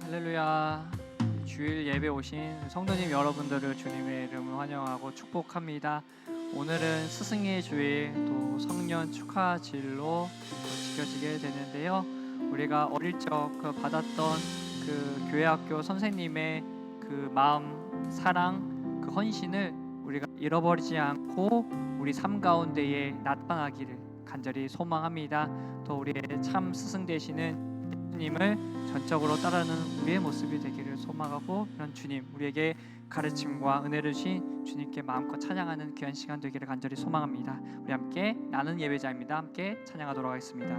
할렐루야. 주일 예배 오신 성도님 여러분들을 주님의 이름으로 환영하고 축복합니다. 오늘은 스승의 주일 또 성년 축하질로 지켜지게 되는데요. 우리가 어릴 적 받았던 그 교회학교 선생님의 그 마음, 사랑, 그 헌신을 우리가 잃어버리지 않고 우리 삶 가운데에 나타나기를 간절히 소망합니다. 또 우리의 참 스승 되시는 주님을 전적으로 따르는 우리의 모습이 되기를 소망하고, 그런 주님, 우리에게 가르침과 은혜를 주신 주님께 마음껏 찬양하는 귀한 시간 되기를 간절히 소망합니다. 우리 함께 나는 예배자입니다. 함께 찬양하도록 하겠습니다.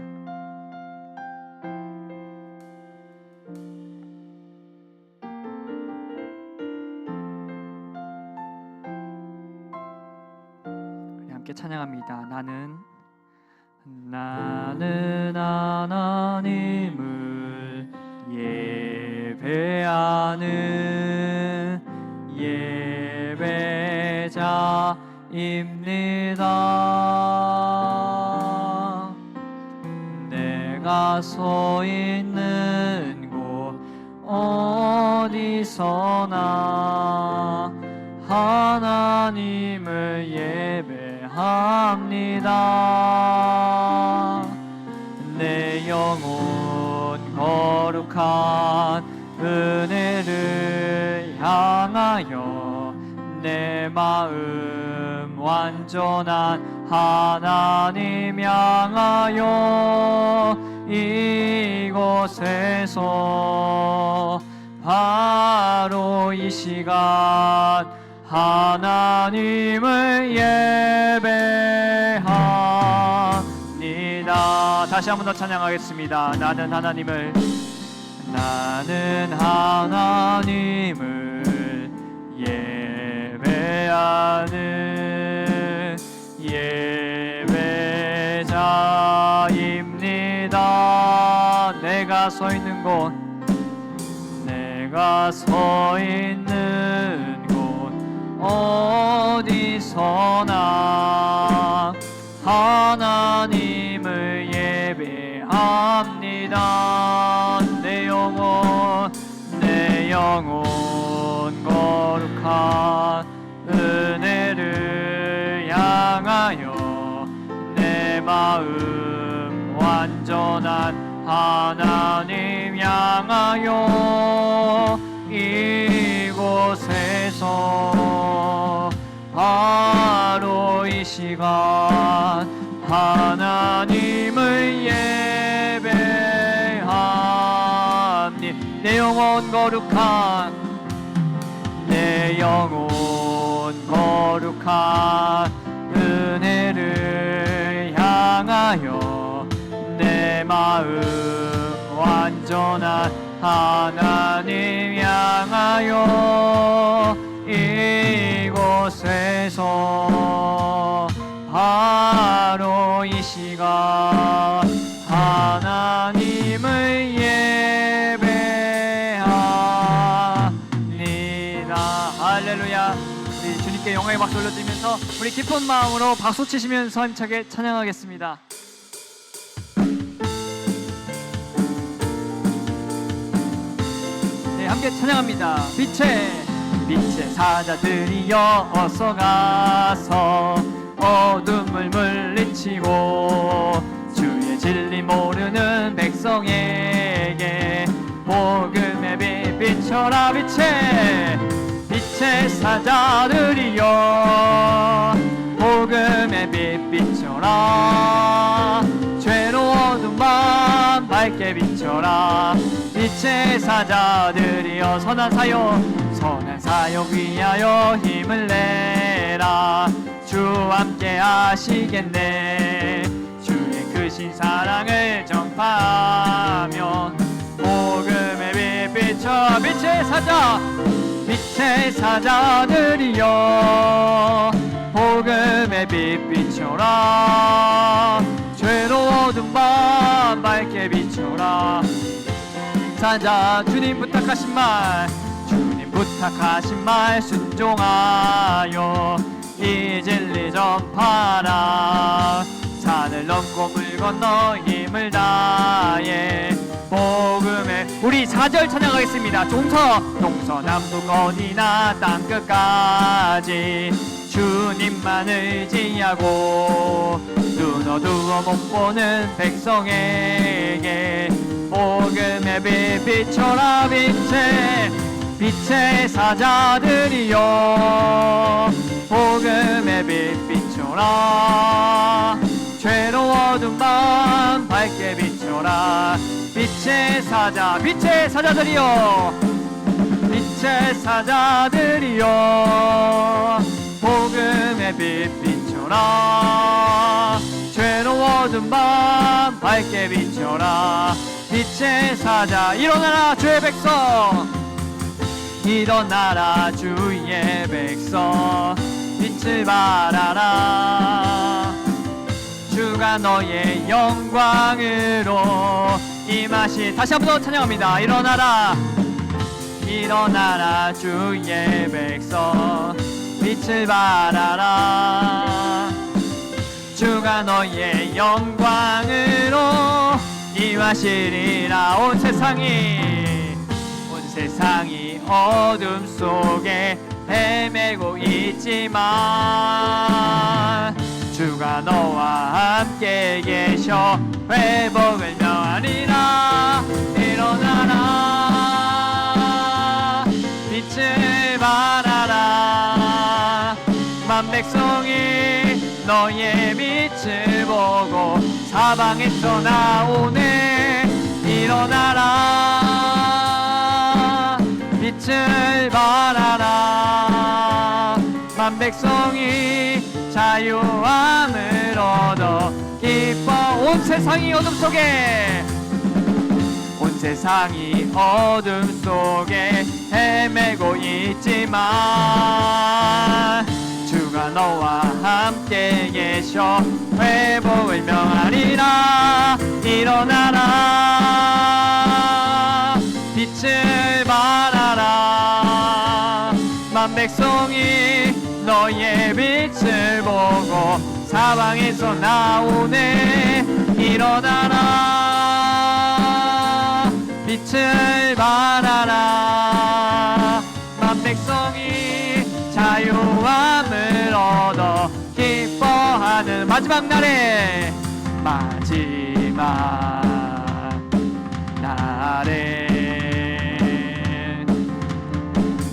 우리 함께 찬양합니다. 나는 하나님을 예배하는 예배자입니다. 내가 서 있는 곳 어디서나 하나님을 예배합니다. 내 영혼 거룩한 은혜를 향하여 내 마음 완전한 하나님 향하여 이곳에서 바로 이 시간 하나님을 예배합니다. 다시 한 번 더 찬양하겠습니다. 나는 하나님을 예배하는 예배자입니다. 내가 서 있는 곳 어디서나 하나님을 예배합니다. 내 영혼 거룩한 은혜를 향하여 내 마음 완전한 하나님 향하여 이곳에서 바로 이 시간 하나님을 예배합니다. 내 영혼 거룩한 은혜를 향하여 내 마음 완전한 하나님 향하여 이곳에서 바로 이 시간 하나님을 예배합니다. 할렐루야. 우리 주님께 영광의 박수 올려드리면서 우리 기쁜 마음으로 박수 치시면서 힘차게 찬양하겠습니다. 함께 찬양합니다. 빛의 사자들이여 어서 가서 어둠을 물리치고 주의 진리 모르는 백성에게 복음의 빛 비춰라. 빛의 사자들이여 복음의 빛 비춰라. 죄로운 밤 밝게 비춰라. 빛의 사자들이여 선한 사역 위하여 힘을 내라. 주 함께 하시겠네. 주의 크신 사랑을 전파하며 복음의 빛 비춰. 빛의 사자들이여 복음의 빛 비춰라. 죄로운 밤 밝게 비춰라. 사자 주님 부탁하신 말 순종하여 이 진리 전파라. 산을 넘고 물 건너 힘을 다해 복음의 우리 4절 찬양하겠습니다. 동서남북 어디나 땅끝까지 주님만 의지하고 눈 어두워 못 보는 백성에게 복음의 빛 비춰라. 빛의 사자들이여 복음의 빛 비춰라. 괴로워둔 밤 밝게 비춰라. 빛의 사자들이여 빛의 사자들이여 복음의 빛 비춰라. 괴로워둔 밤 밝게 비춰라. 빛의 사자 일어나라 주의 백성 일어나라 주의 백성 빛을 발하라. 주가 너의 영광으로 임하시. 다시 한번 더 찬양합니다. 일어나라 주의 백성 빛을 발하라. 주가 너의 영광으로 임하시리라. 온 세상이 어둠 속에 헤매고 있지만 주가 너와 함께 계셔 회복을 명하리라. 일어나라 빛을 발하라. 만 백성이 너의 빛을 보고 사방에서 나오네. 일어나라 빛을 발하라. 만 백성이 자유함을 얻어 기뻐. 온 세상이 어둠 속에 헤매고 있지만 주가 너와 함께 계셔 회복을 명하리라. 일어나라 빛을 발하라. 만 백성이 너의 빛을 보고 사방에서 나오네. 일어나라 빛을 발하라. 만 백성이 자유함을 얻어 기뻐하는 마지막 날에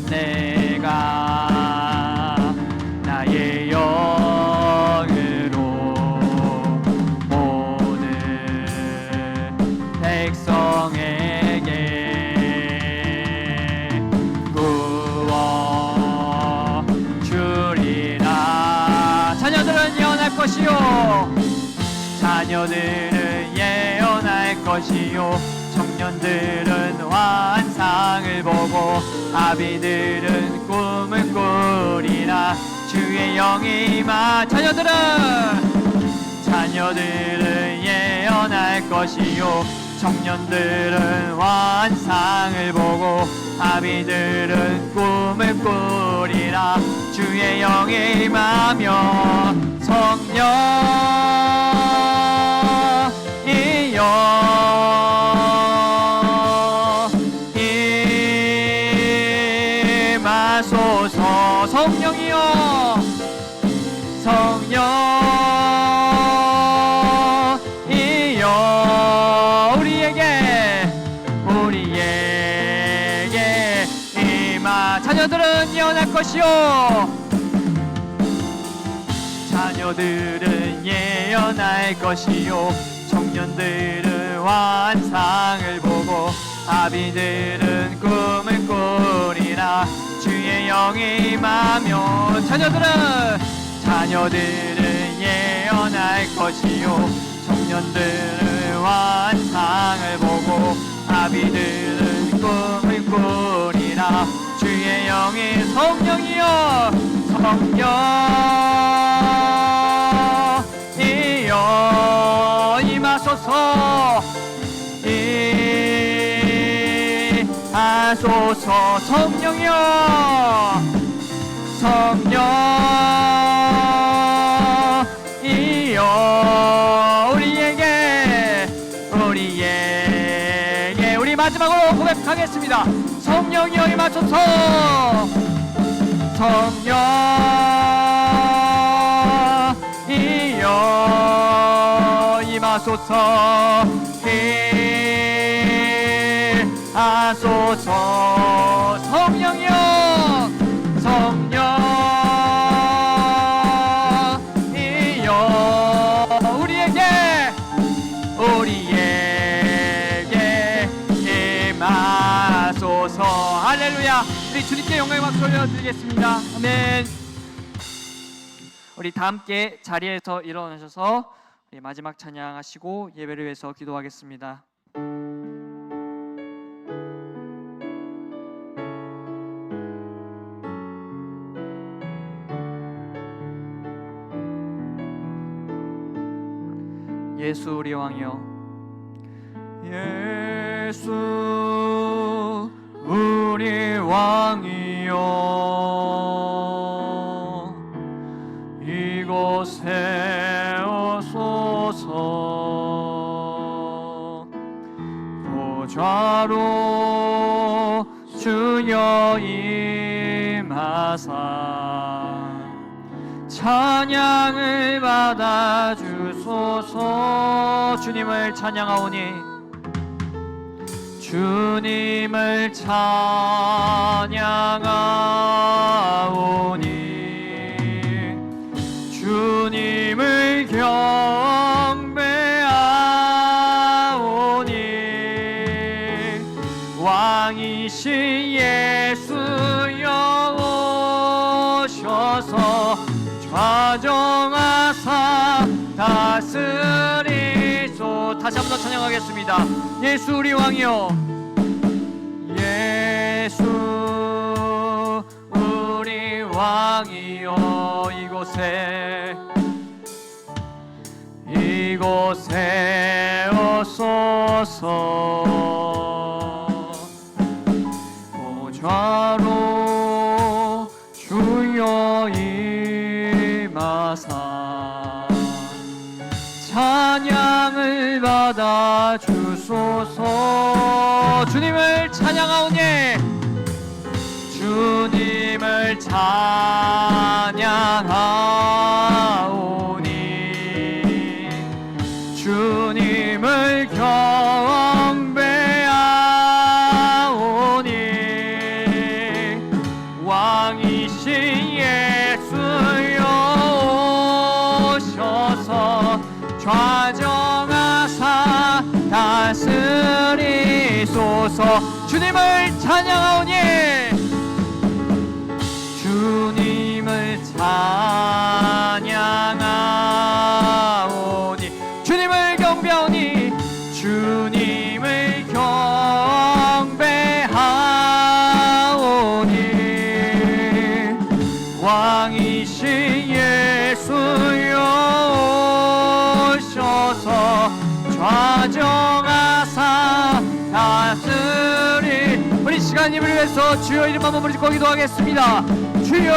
내가 나의 영으로 모든 백성에게 구워 주리라. 자녀들은 예언할 것이요 청년들은 환상을 보고 아비들은 꿈을 꾸리라. 주의 영이 임하. 자녀들은 예언할 것이요 청년들은 환상을 보고 아비들은 꿈을 꾸리라. 주의 영이 임하며 성령이여 임하소서. 성령이여 우리에게 임하. 자녀들은 예언할 것이요 청년들은 환상을 보고 아비들은 꿈을 꾸리라. 주의 영이 임하며 자녀들은 예언할 것이요 청년들은 환상을 보고 아비들은 꿈을 꾸리라. 주의 영이 성령이여 임하소서. 임하소서. 성령이여 우리에게 우리 우리 마지막으로 고백하겠습니다. 성령이여 임하소서. 성령이여 임하소서. 하소서. 성령이여 우리에게 임하소서. 할렐루야. 우리 주님께 영광의 박수 올려드리겠습니다. 아멘. 우리 다 함께 자리에서 일어나셔서 우리 마지막 찬양하시고 예배를 위해서 기도하겠습니다. 예수 우리 왕이여, 예수 우리 왕이여, 이곳에 오소서. 보좌로 주여 임하사 찬양을 받아 주소서. 주님을 찬양하오니, 주님을 찬양하오니, 주님을 경배하오니, 왕이신 예수여 오셔서 좌정하사 다스리소. 다시 한번 더 찬양하겠습니다. 예수 우리 왕이여, 예수 우리 왕이여, 이곳에 오소서. 보좌로 주여 임하사 찬양을 받아 주소서. 주님을 찬양하오니, 주님을 찬양하오니, 주님을 경배하오니, 왕이신 예수여 오셔서 좌정하사 다스리소서. 주님을 찬양하오니, 주님을 찬양하오니, 주님을 경배하오니, 주님을 경배하오니, 왕이신 예수여 오셔서 좌정하사 다스리. 우리 시간 예배를 위해서 주여 이름 한번 부르짖고 기도하겠습니다. 주여,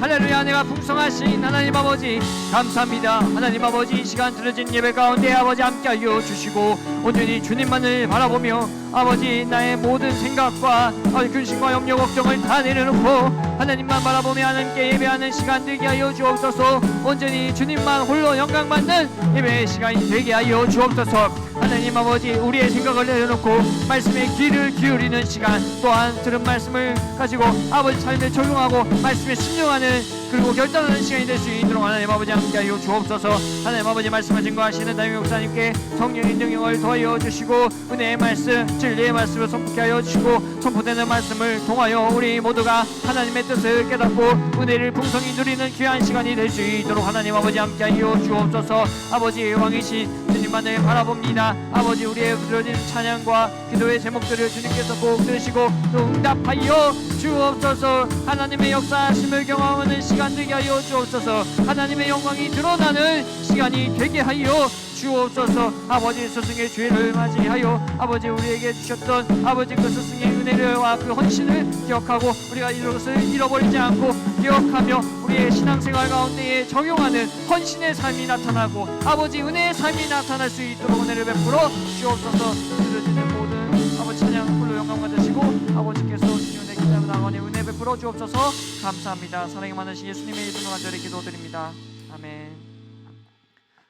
할렐루야. 내가 풍성하신 하나님 아버지 감사합니다. 하나님 아버지, 이 시간 드려진 예배 가운데 아버지 함께하여 주시고 온전히 주님만을 바라보며 아버지 나의 모든 생각과 근심과 염려 걱정을 다 내려놓고 하나님만 바라보며 하나님께 예배하는 시간 되게 하여 주옵소서. 온전히 주님만 홀로 영광 받는 예배의 시간이 되게 하여 주옵소서. 하나님 아버지, 우리의 생각을 내려놓고 말씀에 귀를 기울이는 시간, 또한 들은 말씀을 가지고 아버지 삶에 적용하고 말씀에 순종하는, 그리고 결단하는 시간이 될 수 있도록 하나님 아버지 함께하여 주옵소서. 하나님 아버지, 말씀을 증거하시는 담임 목사님께 성령의 능력을 더하여 주시고 은혜의 말씀, 진리의 말씀을 선포케 하여 주시고 선포되는 말씀을 통하여 우리 모두가 하나님의 뜻을 깨닫고 은혜를 풍성히 누리는 귀한 시간이 될 수 있도록 하나님 아버지 함께하여 주옵소서. 아버지 왕이신 주님만을 바라봅니다. 아버지, 우리의 드려진 찬양과 기도의 제목들을 주님께서 꼭 들으시고 또 응답하여 주옵소서. 하나님의 역사하심을 경험하는 시간 되게 하여 주옵소서. 하나님의 영광이 드러나는 시간이 되게 하여 주옵소서. 아버지, 스승의 죄를 맞이하여 아버지 우리에게 주셨던 아버지 그 스승의 은혜와 그 헌신을 기억하고 우리가 이것을 잃어버리지 않고 기억하며 우리의 신앙생활 가운데에 적용하는 헌신의 삶이 나타나고 아버지 은혜의 삶이 나타날 수 있도록 은혜를 베풀어 주옵소서. 들어지는 모든 아버지 찬양 홀로 영광 받으시고 아버지께서 주님의 기도하는 나가니 은혜 베풀어 주옵소서. 감사합니다. 사랑이 많으신 예수님의 이름으로 간절히 기도드립니다. 아멘.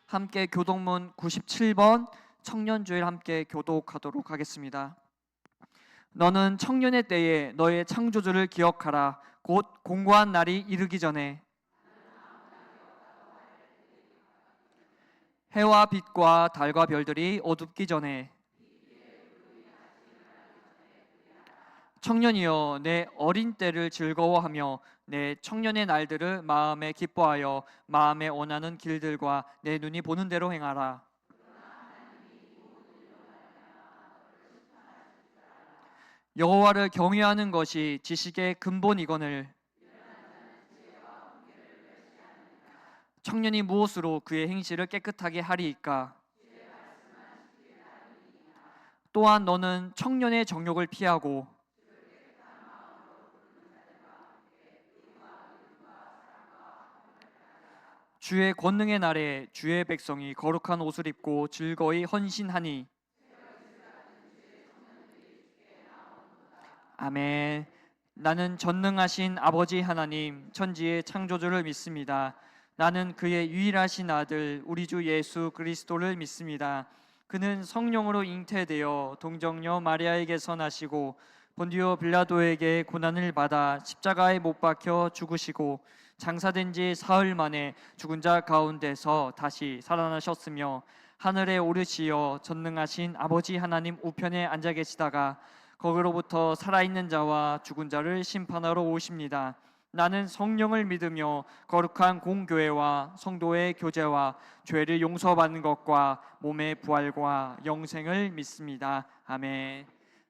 함께 교독문 97번 청년주일 함께 교독하도록 하겠습니다. 너는 청년의 때에 너의 창조주를 기억하라. 곧 공고한 날이 이르기 전에 해와 빛과 달과 별들이 어둡기 전에 청년이여 내 어린 때를 즐거워하며 내 청년의 날들을 마음에 기뻐하여 마음에 원하는 길들과 내 눈이 보는 대로 행하라. 여호와를 경외하는 것이 지식의 근본이거늘 청년이 무엇으로 그의 행실을 깨끗하게 하리이까? 또한 너는 청년의 정욕을 피하고 주의 권능의 날에 주의 백성이 거룩한 옷을 입고 즐거이 헌신하니. 아멘. 나는 전능하신 아버지 하나님 천지의 창조주를 믿습니다. 나는 그의 유일하신 아들 우리 주 예수 그리스도를 믿습니다. 그는 성령으로 잉태되어 동정녀 마리아에게서 나시고 본디오 빌라도에게 고난을 받아 십자가에 못 박혀 죽으시고 장사된 지 사흘 만에 죽은 자 가운데서 다시 살아나셨으며 하늘에 오르시어 전능하신 아버지 하나님 우편에 앉아 계시다가 거기로부터 살아있는 자와 죽은 자를 심판하러 오십니다. 나는 성령을 믿으며 거룩한 공교회와 성도의 교제와 죄를 용서받는 것과 몸의 부활과 영생을 믿습니다. 아멘.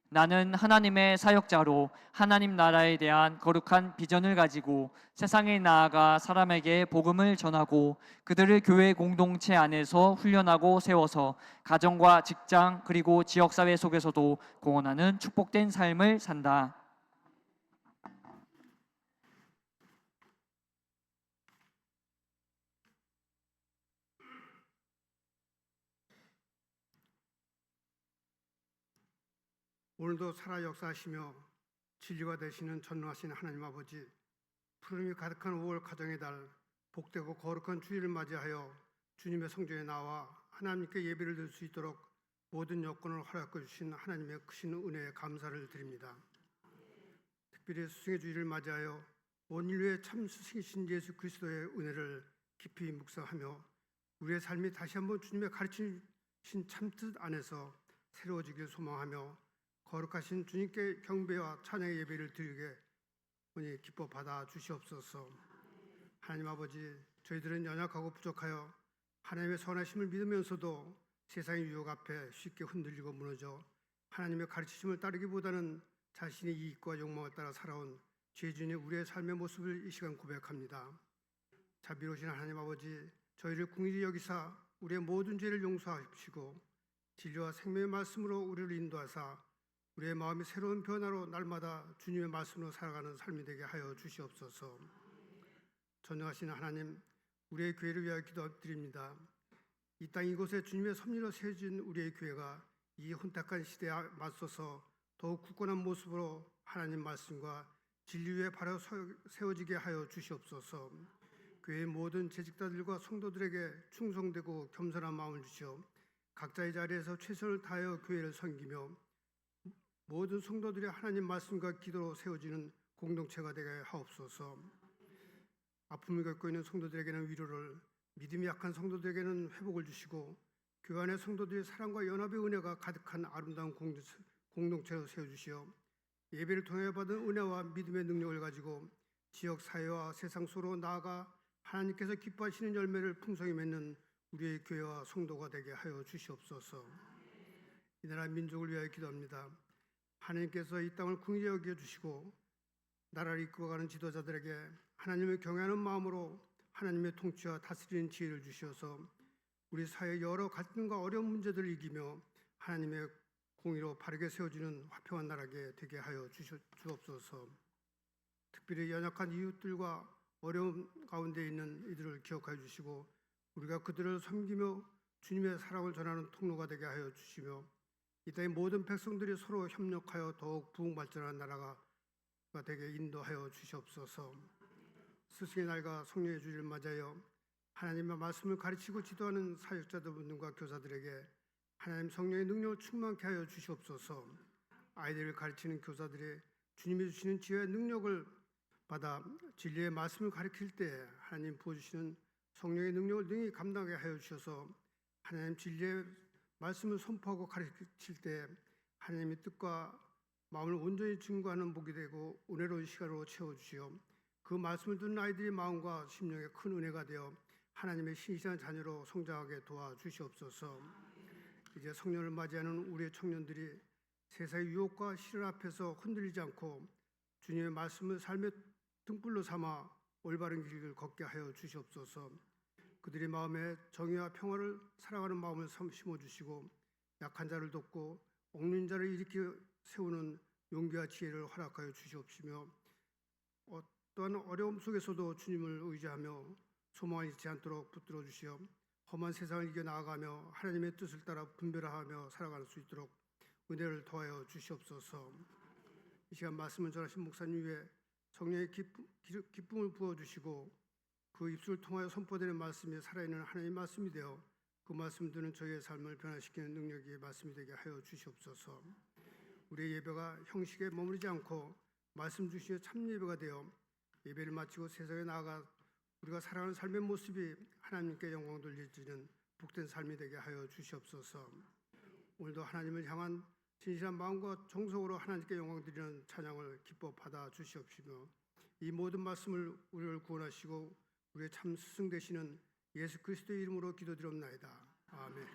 나는 하나님의 사역자로 하나님 나라에 대한 거룩한 비전을 가지고 세상에 나아가 사람에게 복음을 전하고 그들을 교회 공동체 안에서 훈련하고 세워서 가정과 직장 그리고 지역사회 속에서도 공헌하는 축복된 삶을 산다. 오늘도 살아 역사하시며 진리가 되시는 전능하신 하나님 아버지, 푸름이 가득한 5월 가정의 달, 복되고 거룩한 주일을 맞이하여 주님의 성전에 나와 하나님께 예배를 드릴 수 있도록 모든 여건을 허락해 주신 하나님의 크신 은혜에 감사를 드립니다. 특별히 스승의 주일을 맞이하여 온 인류의 참 스승이신 예수 그리스도의 은혜를 깊이 묵상하며 우리의 삶이 다시 한번 주님의 가르치신 참뜻 안에서 새로워지길 소망하며 거룩하신 주님께 경배와 찬양의 예배를 드리게 오니 기뻐 받아 주시옵소서. 하나님 아버지, 저희들은 연약하고 부족하여 하나님의 선하심을 믿으면서도 세상의 유혹 앞에 쉽게 흔들리고 무너져 하나님의 가르치심을 따르기보다는 자신의 이익과 욕망을 따라 살아온 죄진의 우리의 삶의 모습을 이 시간 고백합니다. 자비로우신 하나님 아버지, 저희를 긍휼히 여기사 우리의 모든 죄를 용서하시고 진리와 생명의 말씀으로 우리를 인도하사 우리의 마음이 새로운 변화로 날마다 주님의 말씀으로 살아가는 삶이 되게 하여 주시옵소서. 전능하신 하나님, 우리의 교회를 위하여 기도드립니다. 이 땅 이곳에 주님의 섭리로 세워진 우리의 교회가 이 혼탁한 시대에 맞서서 더욱 굳건한 모습으로 하나님 말씀과 진리 위에 바로 세워지게 하여 주시옵소서. 교회의 모든 재직자들과 성도들에게 충성되고 겸손한 마음을 주시어 각자의 자리에서 최선을 다하여 교회를 섬기며 모든 성도들이 하나님 말씀과 기도로 세워지는 공동체가 되게 하옵소서. 아픔을 겪고 있는 성도들에게는 위로를, 믿음이 약한 성도들에게는 회복을 주시고 교회 안의 성도들의 사랑과 연합의 은혜가 가득한 아름다운 공동체로 세워주시어 예배를 통해 받은 은혜와 믿음의 능력을 가지고 지역 사회와 세상 속으로 나아가 하나님께서 기뻐하시는 열매를 풍성히 맺는 우리의 교회와 성도가 되게 하여 주시옵소서. 이 나라 민족을 위하여 기도합니다. 하나님께서 이 땅을 긍휼히 여겨주시고 나라를 이끌어가는 지도자들에게 하나님을 경외하는 마음으로 하나님의 통치와 다스리는 지혜를 주시어서 우리 사회의 여러 갈등과 어려운 문제들을 이기며 하나님의 공의로 바르게 세워지는 화평한 나라게 되게 하여 주옵소서. 특별히 연약한 이웃들과 어려움 가운데 있는 이들을 기억하여 주시고 우리가 그들을 섬기며 주님의 사랑을 전하는 통로가 되게 하여 주시며 이 땅의 모든 백성들이 서로 협력하여 더욱 부흥 발전하는 나라가 되게 인도하여 주시옵소서. 스승의 날과 성령의 주일을 맞아요 하나님의 말씀을 가르치고 지도하는 사역자들과 교사들에게 하나님 성령의 능력을 충만케 하여 주시옵소서. 아이들을 가르치는 교사들이 주님이 주시는 지혜의 능력을 받아 진리의 말씀을 가르칠 때 하나님 부어주시는 성령의 능력을 능히 감당하게 하여 주셔서 하나님 진리의 말씀을 선포하고 가르칠 때 하나님의 뜻과 마음을 온전히 증거하는 복이 되고 은혜로운 시간으로 채워주시오. 그 말씀을 듣는 아이들의 마음과 심령에 큰 은혜가 되어 하나님의 신실한 자녀로 성장하게 도와주시옵소서. 이제 성년을 맞이하는 우리의 청년들이 세상의 유혹과 시련 앞에서 흔들리지 않고 주님의 말씀을 삶의 등불로 삼아 올바른 길을 걷게 하여 주시옵소서. 그들의 마음에 정의와 평화를 사랑하는 마음을 심어주시고 약한 자를 돕고 억눌린 자를 일으켜 세우는 용기와 지혜를 허락하여 주시옵시며 어떠한 어려움 속에서도 주님을 의지하며 소망을 잃지 않도록 붙들어 주시어 험한 세상을 이겨 나아가며 하나님의 뜻을 따라 분별하며 살아갈 수 있도록 은혜를 더하여 주시옵소서. 이 시간 말씀을 전하신 목사님 위에 성령의 기쁨을 부어주시고 그 입술을 통하여 선포되는 말씀이 살아있는 하나님의 말씀이 되어 그 말씀 듣는 저희의 삶을 변화시키는 능력이 말씀이 되게 하여 주시옵소서. 우리의 예배가 형식에 머무르지 않고 말씀 주시의 참 예배가 되어 예배를 마치고 세상에 나아가 우리가 살아가는 삶의 모습이 하나님께 영광 돌려지는 복된 삶이 되게 하여 주시옵소서. 오늘도 하나님을 향한 진실한 마음과 정성으로 하나님께 영광 드리는 찬양을 기뻐 받아 주시옵시며 이 모든 말씀을 우리를 구원하시고 우리의 참 스승 되시는 예수 그리스도의 이름으로 기도드리옵나이다. 아멘.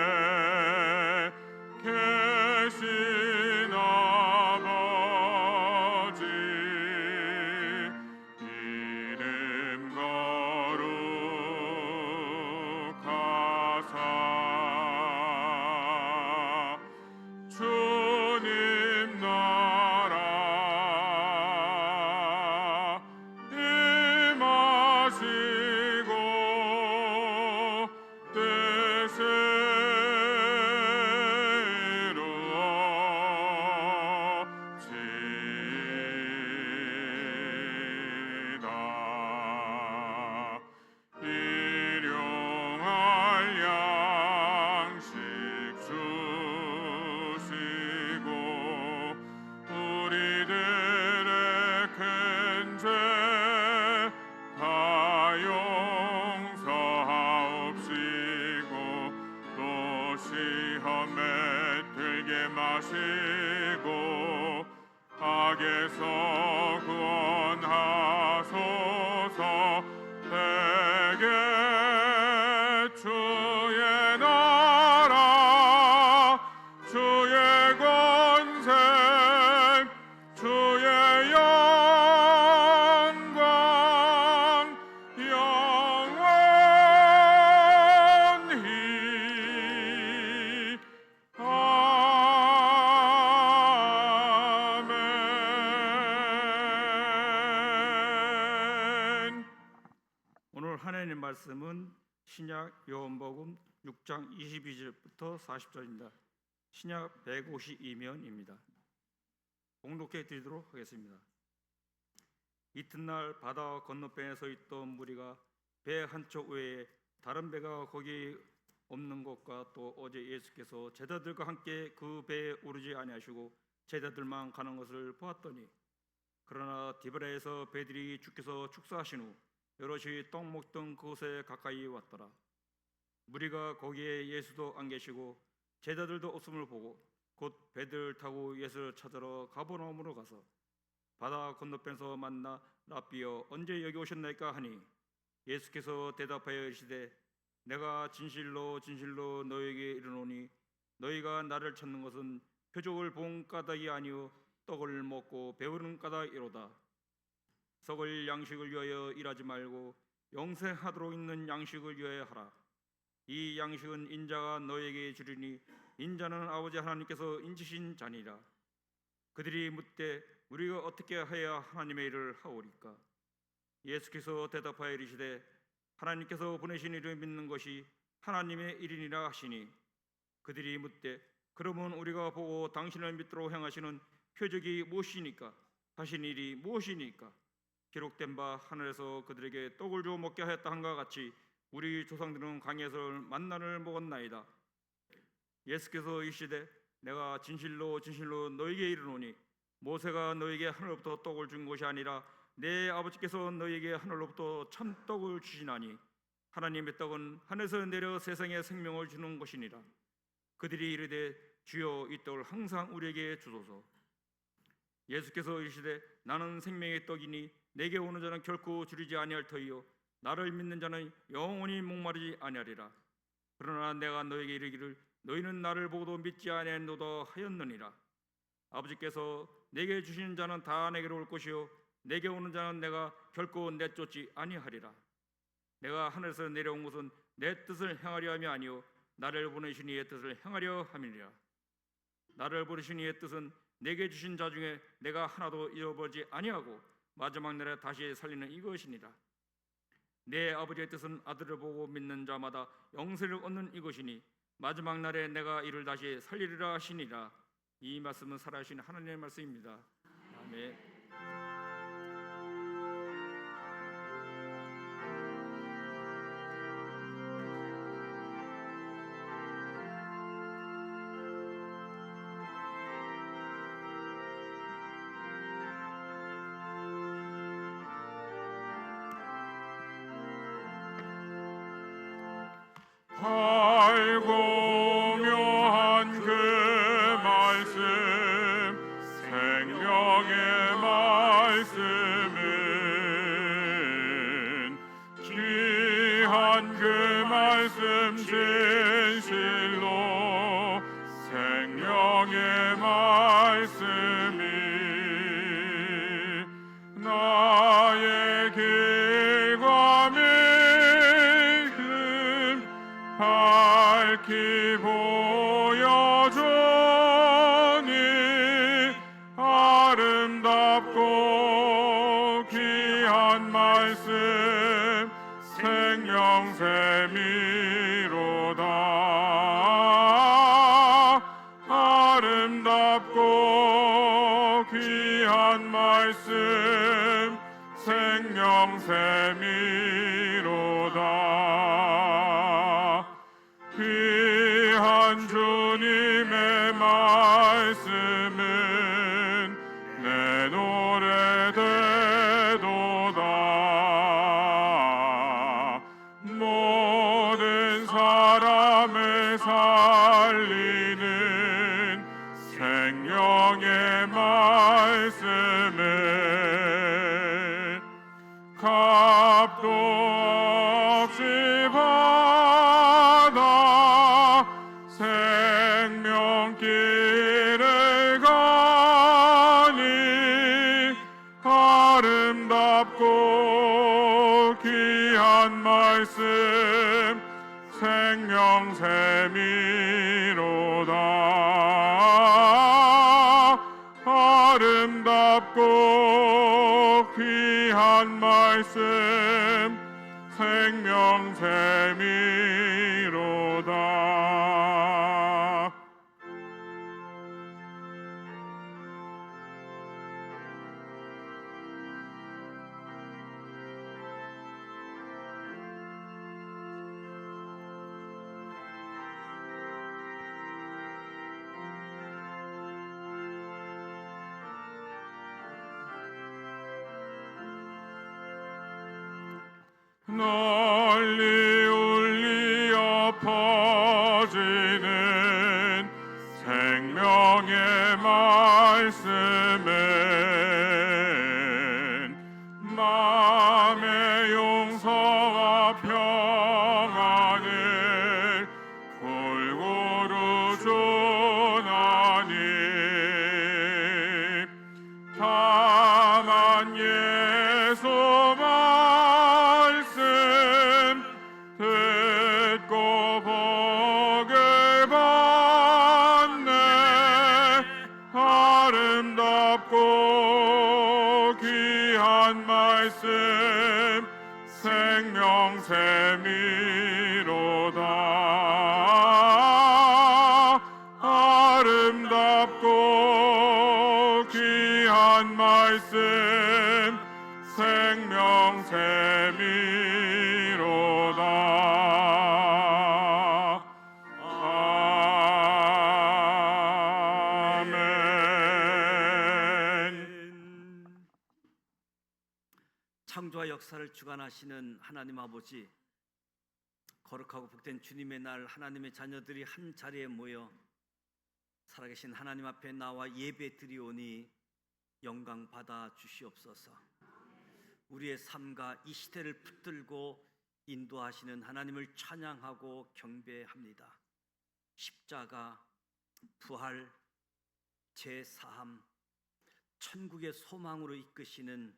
하늘에 계신 아버지 이름 거룩하사 주님 나라 임하시고 뜻을 이루어지이다. 일용할 양식 주시고 우리들의 큰 죄 다 용서하옵시고 또 시험에 들게 마시고 악에서 구원하소서. 대개 주의 나라 주의 권세 주의 영광 영원히 아멘. 오늘 하나님의 말씀은 신약 요한복음 6장 22절부터 40절입니다. 신약 152면입니다. 봉독해 드리도록 하겠습니다. 이튿날 바다 건너편에 서 있던 무리가 배 한쪽 외에 다른 배가 거기 없는 것과 또 어제 예수께서 제자들과 함께 그 배에 오르지 아니하시고 제자들만 가는 것을 보았더니 그러나 디베라에서 배들이 주께서 축사하신 후 여럿이 떡 먹던 그곳에 가까이 왔더라. 무리가 거기에 예수도 안 계시고 제자들도 없음을 보고 곧 배들 타고 예수를 찾으러 가버나움으로 가서 바다 건너편에서 만나 라비여 언제 여기 오셨나이까 하니 예수께서 대답하여 이르시되 내가 진실로 진실로 너에게 이르노니 너희가 나를 찾는 것은 표적을 본 까닭이 아니요 떡을 먹고 배부른 까닭이로다. 썩을 양식을 위하여 일하지 말고 영생하도록 있는 양식을 위하여 하라. 이 양식은 인자가 너에게 주리니 인자는 아버지 하나님께서 인치신 자니라. 그들이 묻되 우리가 어떻게 하여야 하나님의 일을 하오리까? 예수께서 대답하여 이르시되 하나님께서 보내신 이를 믿는 것이 하나님의 일이니라 하시니, 그들이 묻되 그러면 우리가 보고 당신을 믿도록 행하시는 표적이 무엇이니까? 하신 일이 무엇이니까? 기록된 바 하늘에서 그들에게 떡을 주어 먹게 하였다 한과 같이 우리 조상들은 광야에서 만나를 먹었나이다. 예수께서 이르시되 내가 진실로 진실로 너에게 이르노니 모세가 너에게 하늘로부터 떡을 준 것이 아니라 내 아버지께서 너에게 하늘로부터 참 떡을 주시나니 하나님의 떡은 하늘에서 내려 세상에 생명을 주는 것이니라. 그들이 이르되 주여 이 떡을 항상 우리에게 주소서. 예수께서 이르시되 나는 생명의 떡이니 내게 오는 자는 결코 줄이지 아니할 터이요 나를 믿는 자는 영원히 목마르지 아니하리라. 그러나 내가 너에게 이르기를 너희는 나를 보고도 믿지 아니하노다 하였느니라. 아버지께서 내게 주시는 자는 다 내게로 올 것이요 내게 오는 자는 내가 결코 내쫓지 아니하리라. 내가 하늘에서 내려온 것은 내 뜻을 행하려 함이 아니요 나를 보내신 이의 뜻을 행하려 함이니라. 나를 보내신 이의 뜻은 내게 주신 자 중에 내가 하나도 잃어버리지 아니하고 마지막 날에 다시 살리는 이것이니라. 내 아버지의 뜻은 아들을 보고 믿는 자마다 영생을 얻는 이것이니 마지막 날에 내가 이를 다시 살리리라 하시니라. 이 말씀은 살아계신 하나님의 말씀입니다. 아멘. 알고 묘한 그 말씀 생명의 말씀은 귀한 그 말씀 진실로 생명의 말씀이 나의 길과 밝히 보여주니 아름답고 귀한 말씀 생명샘이로다. 아름답고 귀한 말씀 생명샘이로다. 귀한 주님의 말씀은 내 노래 되도다. 모든 사람을 살리는 생명의 말씀은 값도 없이 받아 생명길을 가니 아름답고 귀한 말씀 생명샘이로다. 아름답고 귀한 말씀 생명샘이로다. 널리 울리어 퍼지는 생명의 말씀은 마음의 용서와 평안을 골고루 주나니 다만 예수 아름답고 귀한 말씀 생명샘이로다. 아름답고 귀한 말씀 생명샘이로다. 아멘. 창조와 역사를 주관하시는 하나님 아버지, 거룩하고 복된 주님의 날 하나님의 자녀들이 한 자리에 모여 살아계신 하나님 앞에 나와 예배 드리오니 영광 받아 주시옵소서. 우리의 삶과 이 시대를 붙들고 인도하시는 하나님을 찬양하고 경배합니다. 십자가, 부활, 제사함, 천국의 소망으로 이끄시는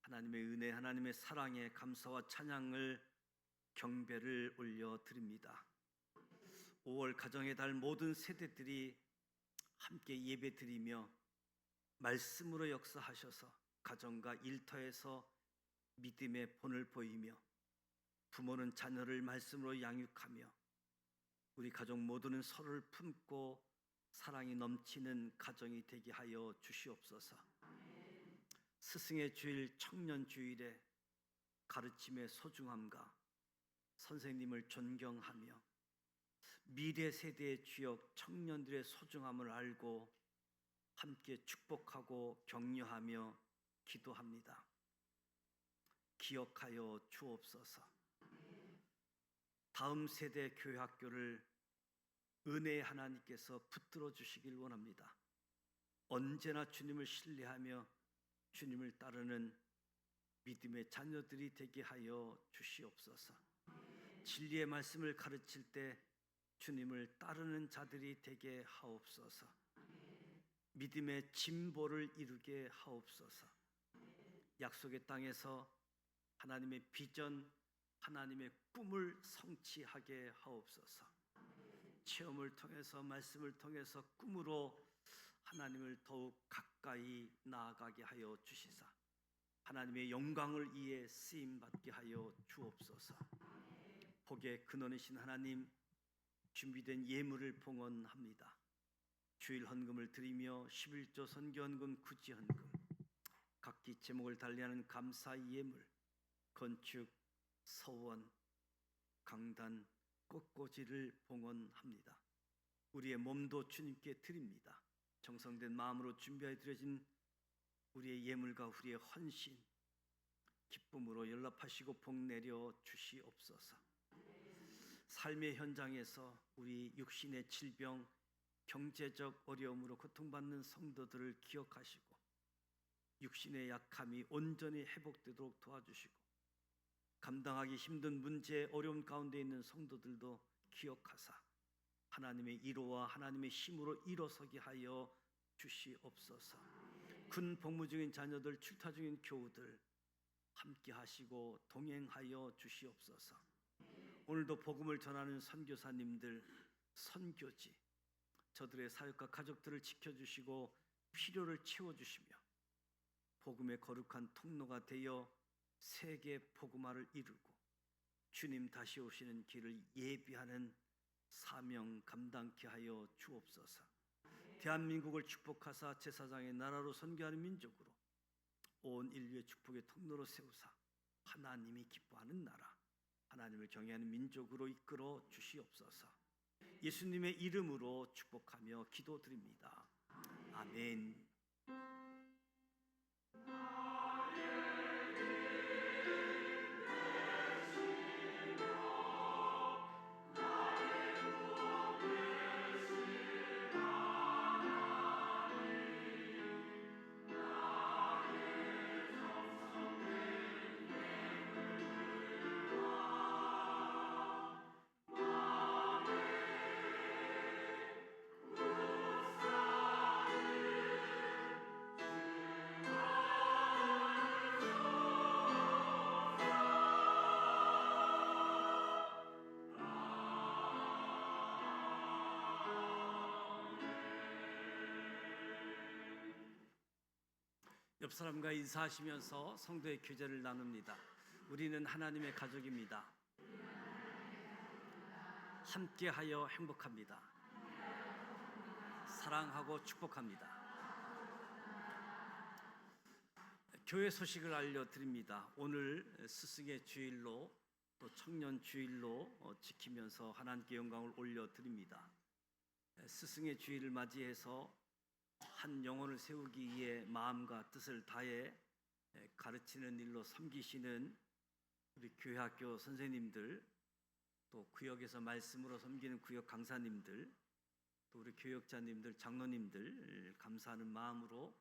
하나님의 은혜, 하나님의 사랑에 감사와 찬양을, 경배를 올려드립니다. 5월 가정의 달 모든 세대들이 함께 예배드리며 말씀으로 역사하셔서 가정과 일터에서 믿음의 본을 보이며 부모는 자녀를 말씀으로 양육하며 우리 가족 모두는 서로를 품고 사랑이 넘치는 가정이 되게 하여 주시옵소서. 스승의 주일, 청년 주일에 가르침의 소중함과 선생님을 존경하며 미래 세대의 주역 청년들의 소중함을 알고 함께 축복하고 격려하며 기도합니다. 기억하여 주옵소서. 다음 세대 교회 학교를 은혜의 하나님께서 붙들어 주시길 원합니다. 언제나 주님을 신뢰하며 주님을 따르는 믿음의 자녀들이 되게 하여 주시옵소서. 진리의 말씀을 가르칠 때 주님을 따르는 자들이 되게 하옵소서. 믿음의 진보를 이루게 하옵소서. 약속의 땅에서 하나님의 비전, 하나님의 꿈을 성취하게 하옵소서. 체험을 통해서, 말씀을 통해서 꿈으로 하나님을 더욱 가까이 나아가게 하여 주시사 하나님의 영광을 위해 쓰임받게 하여 주옵소서. 복의 근원이신 하나님, 준비된 예물을 봉헌합니다. 주일 헌금을 드리며 11조 선교헌금, 구제헌금, 각기 제목을 달리하는 감사 예물, 건축, 서원, 강단, 꽃꽂이를 봉헌합니다. 우리의 몸도 주님께 드립니다. 정성된 마음으로 준비하여 드려진 우리의 예물과 우리의 헌신, 기쁨으로 연락하시고 복 내려 주시옵소서. 삶의 현장에서 우리 육신의 질병, 경제적 어려움으로 고통받는 성도들을 기억하시고 육신의 약함이 온전히 회복되도록 도와주시고 감당하기 힘든 문제, 어려움 가운데 있는 성도들도 기억하사 하나님의 위로와 하나님의 힘으로 일어서게 하여 주시옵소서. 군 복무 중인 자녀들, 출타 중인 교우들 함께 하시고 동행하여 주시옵소서. 오늘도 복음을 전하는 선교사님들, 선교지, 저들의 사역과 가족들을 지켜주시고 필요를 채워주시며 복음의 거룩한 통로가 되어 세계 복음화를 이루고 주님 다시 오시는 길을 예비하는 사명 감당케 하여 주옵소서. 대한민국을 축복하사 제사장의 나라로 선교하는 민족으로 온 인류의 축복의 통로로 세우사 하나님이 기뻐하는 나라, 하나님을 경외하는 민족으로 이끌어 주시옵소서. 예수님의 이름으로 축복하며 기도드립니다. 아멘. 옆 사람과 인사하시면서 성도의 교제를 나눕니다. 우리는 하나님의 가족입니다. 함께하여 행복합니다. 사랑하고 축복합니다. 교회 소식을 알려드립니다. 오늘 스승의 주일로 또 청년 주일로 지키면서 하나님께 영광을 올려드립니다. 스승의 주일을 맞이해서 한 영혼을 세우기 위해 마음과 뜻을 다해 가르치는 일로 섬기시는 우리 교회학교 선생님들, 또 구역에서 말씀으로 섬기는 구역 강사님들, 또 우리 교역자님들, 장로님들 감사하는 마음으로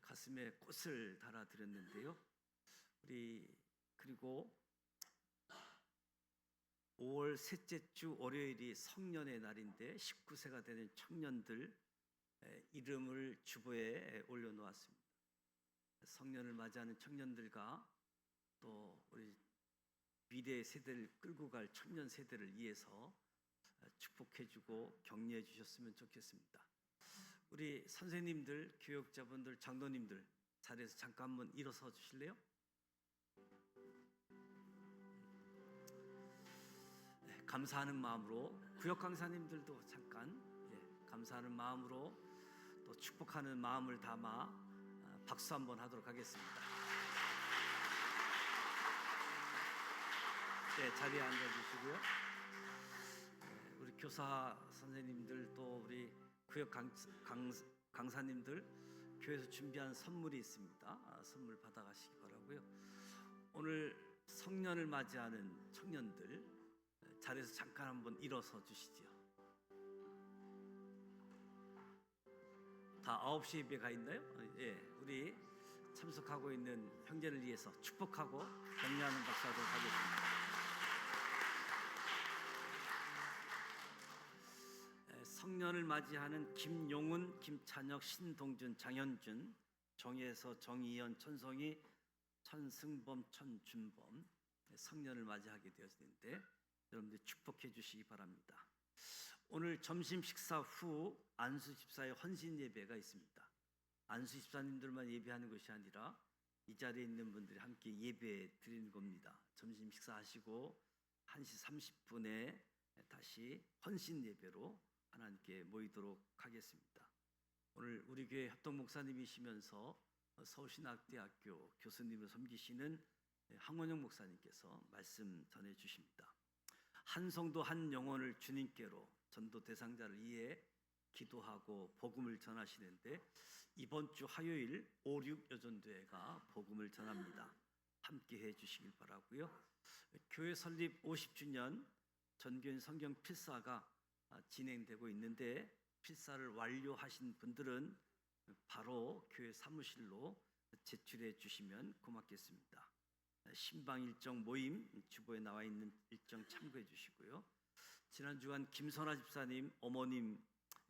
가슴에 꽃을 달아드렸는데요. 그리고 5월 셋째 주 월요일이 성년의 날인데 19세가 되는 청년들 이름을 주보에 올려놓았습니다. 성년을 맞이하는 청년들과 또 우리 미래의 세대를 끌고 갈 청년 세대를 위해서 축복해주고 격려해 주셨으면 좋겠습니다. 우리 선생님들, 교역자분들, 장로님들 자리에서 잠깐 한번 일어서 주실래요? 네, 감사하는 마음으로 구역 강사님들도 잠깐 감사하는 마음으로 또 축복하는 마음을 담아 박수 한번 하도록 하겠습니다. 네, 자리에 앉아주시고요. 우리 교사 선생님들 또 우리 구역 강사님들 교회에서 준비한 선물이 있습니다. 선물 받아가시기 바라고요. 오늘 성년을 맞이하는 청년들 자리에서 잠깐 한번 일어서 주시죠. 다 9시 예배 가 있나요? 예, 우리 참석하고 있는 형제를 위해서 축복하고 격려하는 박수 하도록 하겠습니다. 성년을 맞이하는 김용훈, 김찬혁, 신동준, 장현준, 정혜서, 정희연, 천성희, 천승범, 천준범 성년을 맞이하게 되었는데 여러분들 축복해 주시기 바랍니다. 오늘 점심 식사 후 안수 집사의 헌신 예배가 있습니다. 안수 집사님들만 예배하는 것이 아니라 이 자리에 있는 분들이 함께 예배 드리는 겁니다. 점심 식사하시고 1시 30분에 다시 헌신 예배로 하나님께 모이도록 하겠습니다. 오늘 우리 교회 협동 목사님이시면서 서울신학대학교 교수님을 섬기시는 황원영 목사님께서 말씀 전해 주십니다. 한 성도 한 영혼을 주님께로 전도 대상자를 위해 기도하고 복음을 전하시는데 이번 주 화요일 5, 6 여전도회가 복음을 전합니다. 함께 해 주시길 바라고요. 교회 설립 50주년 전교인 성경 필사가 진행되고 있는데 필사를 완료하신 분들은 바로 교회 사무실로 제출해 주시면 고맙겠습니다. 신방 일정 모임 주보에 나와 있는 일정 참고해 주시고요. 지난 주간 김선아 집사님 어머님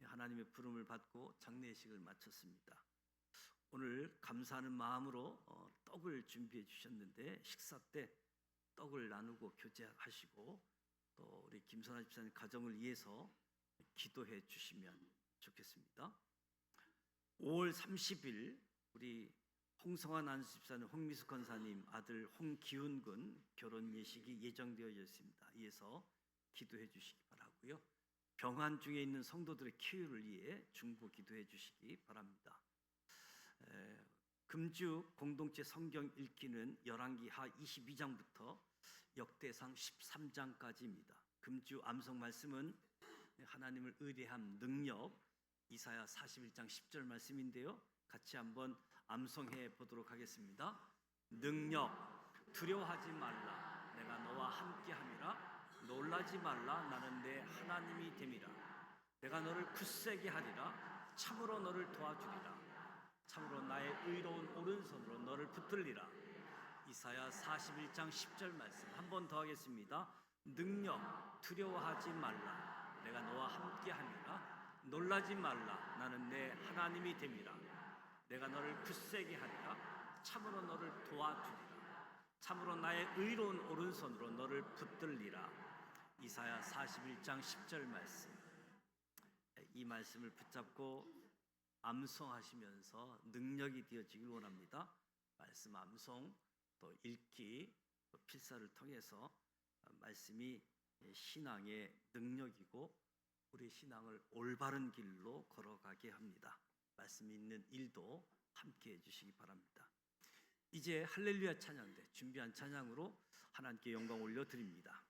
하나님의 부름을 받고 장례식을 마쳤습니다. 오늘 감사하는 마음으로 떡을 준비해 주셨는데 식사 때 떡을 나누고 교제하시고 또 우리 김선아 집사님 가정을 위해서 기도해 주시면 좋겠습니다. 5월 30일 우리 홍성환 안수 집사님, 홍미숙 권사님 아들 홍기훈 군 결혼 예식이 예정되어 있습니다. 이에서 기도해 주시기 바라고요. 병환 중에 있는 성도들의 치유를 위해 중보 기도해 주시기 바랍니다. 금주 공동체 성경 읽기는 열왕기 하 22장부터 역대상 13장까지입니다. 금주 암송 말씀은 하나님을 의뢰함 능력 이사야 41장 10절 말씀인데요. 같이 한번 암송해 보도록 하겠습니다. 능력 두려워하지 말라 내가 너와 함께함이라 놀라지 말라 나는 내 하나님이 됨이라 내가 너를 굳세게 하리라 참으로 너를 도와주리라 참으로 나의 의로운 오른손으로 너를 붙들리라. 이사야 41장 10절 말씀 한 번 더 하겠습니다. 능력 두려워하지 말라 내가 너와 함께함이라 놀라지 말라 나는 내 하나님이 됨이라 내가 너를 굳세게 하리라 참으로 너를 도와주리라 참으로 나의 의로운 오른손으로 너를 붙들리라. 이사야 41장 10절 말씀 이 말씀을 붙잡고 암송하시면서 능력이 되어지길 원합니다. 말씀 암송, 또 읽기, 또 필사를 통해서 말씀이 신앙의 능력이고 우리 신앙을 올바른 길로 걸어가게 합니다. 말씀 있는 일도 함께 해주시기 바랍니다. 이제 할렐루야 찬양대 준비한 찬양으로 하나님께 영광 올려드립니다.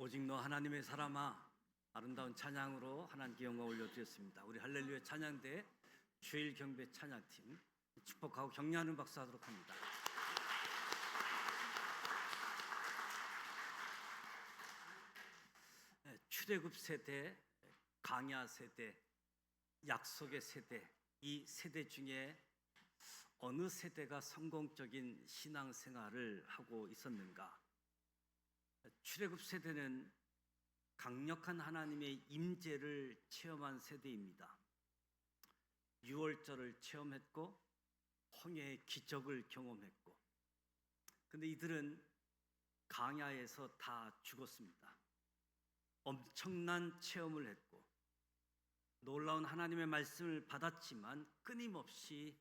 오직 너 하나님의 사람아, 아름다운 찬양으로 하나님께 영광 올려드렸습니다. 우리 할렐루야 찬양대 주일 경배 찬양팀 축복하고 격려하는 박수 하도록 합니다. 출애굽 세대, 강야 세대, 약속의 세대, 이 세대 중에 어느 세대가 성공적인 신앙생활을 하고 있었는가? 출애굽 세대는 강력한 하나님의 임재를 체험한 세대입니다. 유월절을 체험했고 홍해의 기적을 경험했고, 근데 이들은 강야에서 다 죽었습니다. 엄청난 체험을 했고 놀라운 하나님의 말씀을 받았지만 끊임없이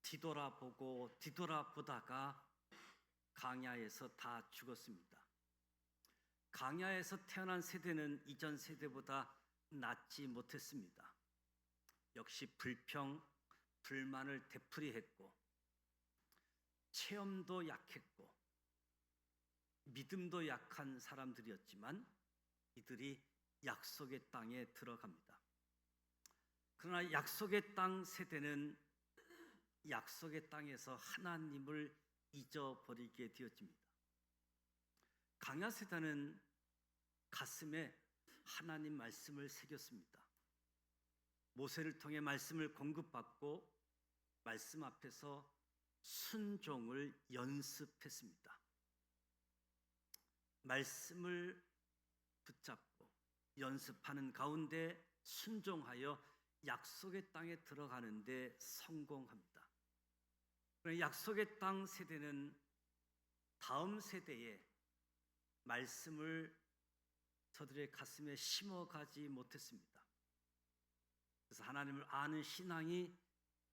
뒤돌아보고 뒤돌아보다가 강야에서 다 죽었습니다. 강야에서 태어난 세대는 이전 세대보다 낫지 못했습니다. 역시 불평, 불만을 되풀이했고 체험도 약했고 믿음도 약한 사람들이었지만 이들이 약속의 땅에 들어갑니다. 그러나 약속의 땅 세대는 약속의 땅에서 하나님을 잊어버리게 되어집니다. 강야 세대는 가슴에 하나님 말씀을 새겼습니다. 모세를 통해 말씀을 공급받고 말씀 앞에서 순종을 연습했습니다. 말씀을 붙잡고 연습하는 가운데 순종하여 약속의 땅에 들어가는데 성공합니다. 약속의 땅 세대는 다음 세대에 말씀을 저들의 가슴에 심어가지 못했습니다. 그래서 하나님을 아는 신앙이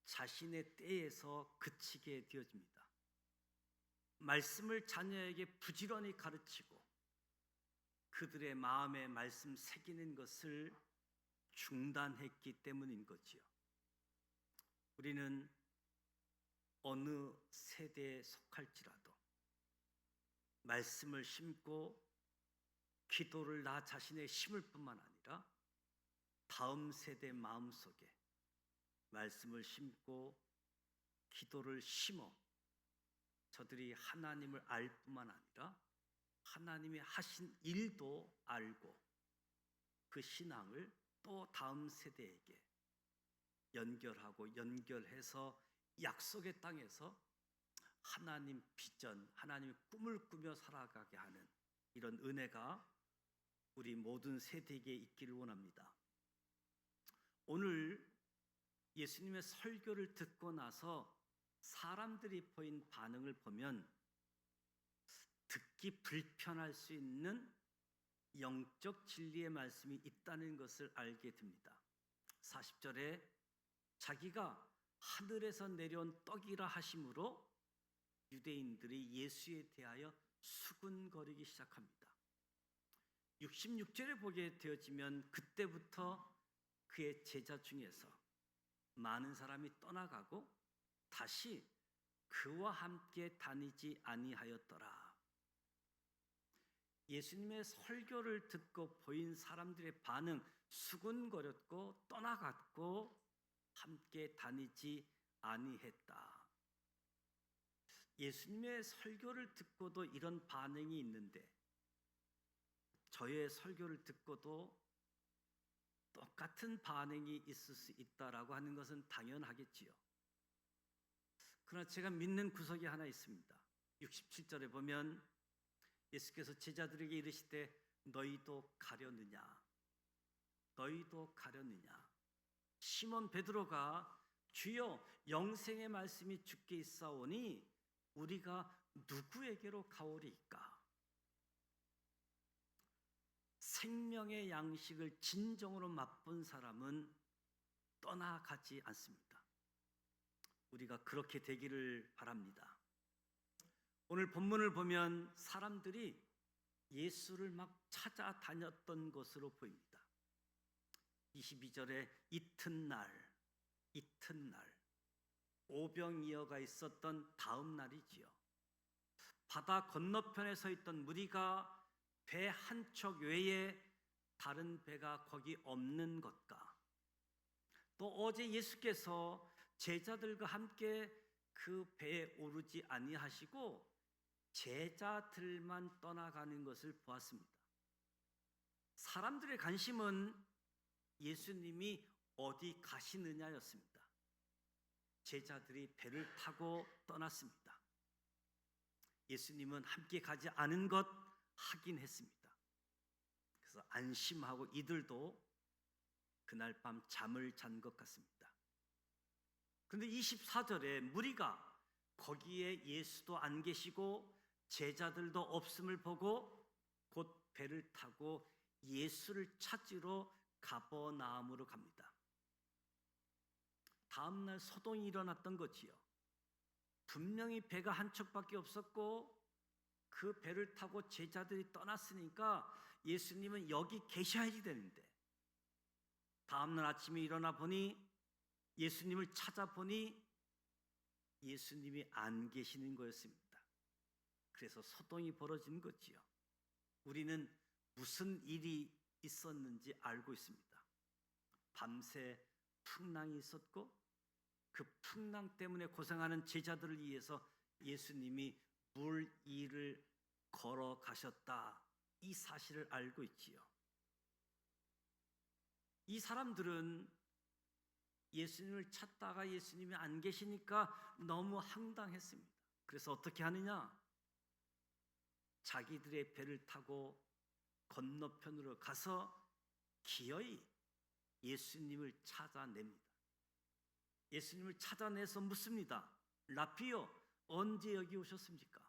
자신의 때에서 그치게 되어집니다. 말씀을 자녀에게 부지런히 가르치고 그들의 마음에 말씀 새기는 것을 중단했기 때문인 거지요. 우리는 어느 세대에 속할지라도 말씀을 심고 기도를 나 자신의 심을 뿐만 아니라 다음 세대 마음속에 말씀을 심고 기도를 심어 저들이 하나님을 알 뿐만 아니라 하나님이 하신 일도 알고 그 신앙을 또 다음 세대에게 연결하고 연결해서 약속의 땅에서 하나님 비전, 하나님의 꿈을 꾸며 살아가게 하는 이런 은혜가 우리 모든 세대에게 있기를 원합니다. 오늘 예수님의 설교를 듣고 나서 사람들이 보인 반응을 보면 듣기 불편할 수 있는 영적 진리의 말씀이 있다는 것을 알게 됩니다. 40절에 자기가 하늘에서 내려온 떡이라 하심으로 유대인들이 예수에 대하여 수군거리기 시작합니다. 66절에 보게 되어지면 그때부터 그의 제자 중에서 많은 사람이 떠나가고 다시 그와 함께 다니지 아니하였더라. 예수님의 설교를 듣고 보인 사람들의 반응, 수군거렸고 떠나갔고 함께 다니지 아니했다. 예수님의 설교를 듣고도 이런 반응이 있는데 저의 설교를 듣고도 똑같은 반응이 있을 수 있다라고 하는 것은 당연하겠지요. 그러나 제가 믿는 구석이 하나 있습니다. 67절에 보면 예수께서 제자들에게 이르시되 너희도 가려느냐? 너희도 가려느냐? 시몬 베드로가 주여 영생의 말씀이 주께 있사오니 우리가 누구에게로 가오리이까? 생명의 양식을 진정으로 맛본 사람은 떠나가지 않습니다. 우리가 그렇게 되기를 바랍니다. 오늘 본문을 보면 사람들이 예수를 막 찾아다녔던 것으로 보입니다. 22절에 이튿날 오병이어가 있었던 다음 날이지요. 바다 건너편에 서 있던 무리가 배 한 척 외에 다른 배가 거기 없는 것과 또 어제 예수께서 제자들과 함께 그 배에 오르지 아니하시고 제자들만 떠나가는 것을 보았습니다. 사람들의 관심은 예수님이 어디 가시느냐였습니다. 제자들이 배를 타고 떠났습니다. 예수님은 함께 가지 않은 것 확인했습니다. 그래서 안심하고 이들도 그날 밤 잠을 잔 것 같습니다. 그런데 24절에 무리가 거기에 예수도 안 계시고 제자들도 없음을 보고 곧 배를 타고 예수를 찾으러 가버나움으로 갑니다. 다음 날 소동이 일어났던 거지요. 분명히 배가 한 척밖에 없었고 그 배를 타고 제자들이 떠났으니까 예수님은 여기 계셔야지 되는데 다음 날 아침에 일어나 보니 예수님을 찾아보니 예수님이 안 계시는 거였습니다. 그래서 소동이 벌어진 거지요. 우리는 무슨 일이 있었는지 알고 있습니다. 밤새 풍랑이 있었고 그 풍랑 때문에 고생하는 제자들을 위해서 예수님이 물 위를 걸어가셨다. 이 사실을 알고 있지요. 이 사람들은 예수님을 찾다가 예수님이 안 계시니까 너무 황당했습니다. 그래서 어떻게 하느냐? 자기들의 배를 타고 건너편으로 가서 기어이 예수님을 찾아냅니다. 예수님을 찾아내서 묻습니다. 라피요, 언제 여기 오셨습니까?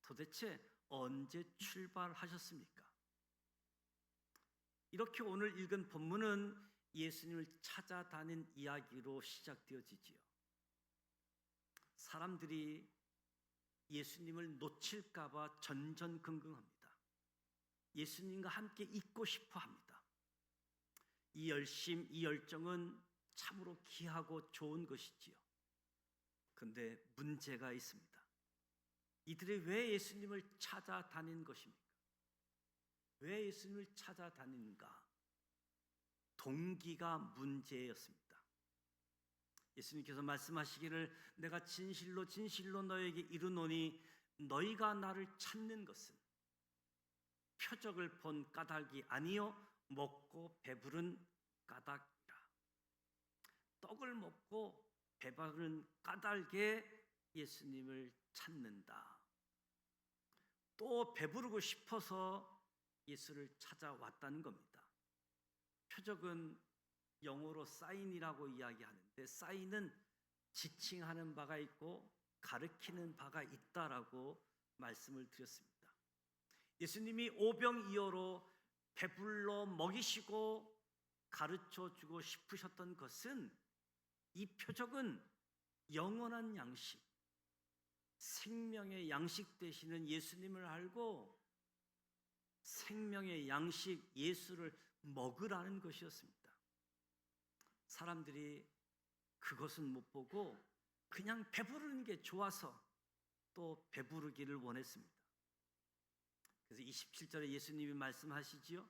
도대체 언제 출발하셨습니까? 이렇게 오늘 읽은 본문은 예수님을 찾아다닌 이야기로 시작되어지지요. 사람들이 예수님을 놓칠까 봐 전전긍긍합니다. 예수님과 함께 있고 싶어 합니다. 이 열심, 이 열정은 참으로 귀하고 좋은 것이지요. 그런데 문제가 있습니다. 이들이 왜 예수님을 찾아다닌 것입니까? 왜 예수님을 찾아다니는가? 동기가 문제였습니다. 예수님께서 말씀하시기를 내가 진실로 진실로 너에게 이르노니 너희가 나를 찾는 것은 표적을 본 까닭이 아니요 먹고 배부른 까닭이라. 떡을 먹고 배부른 까닭에 예수님을 찾는다. 또 배부르고 싶어서 예수를 찾아왔다는 겁니다. 표적은 영어로 사인이라고 이야기하는데 사인은 지칭하는 바가 있고 가르치는 바가 있다라고 말씀을 드렸습니다. 예수님이 오병이어로 배불러 먹이시고 가르쳐주고 싶으셨던 것은 이 표적은 영원한 양식, 생명의 양식 되시는 예수님을 알고 생명의 양식 예수를 먹으라는 것이었습니다. 사람들이 그것은 못 보고 그냥 배부르는 게 좋아서 또 배부르기를 원했습니다. 그래서 27절에 예수님이 말씀하시지요.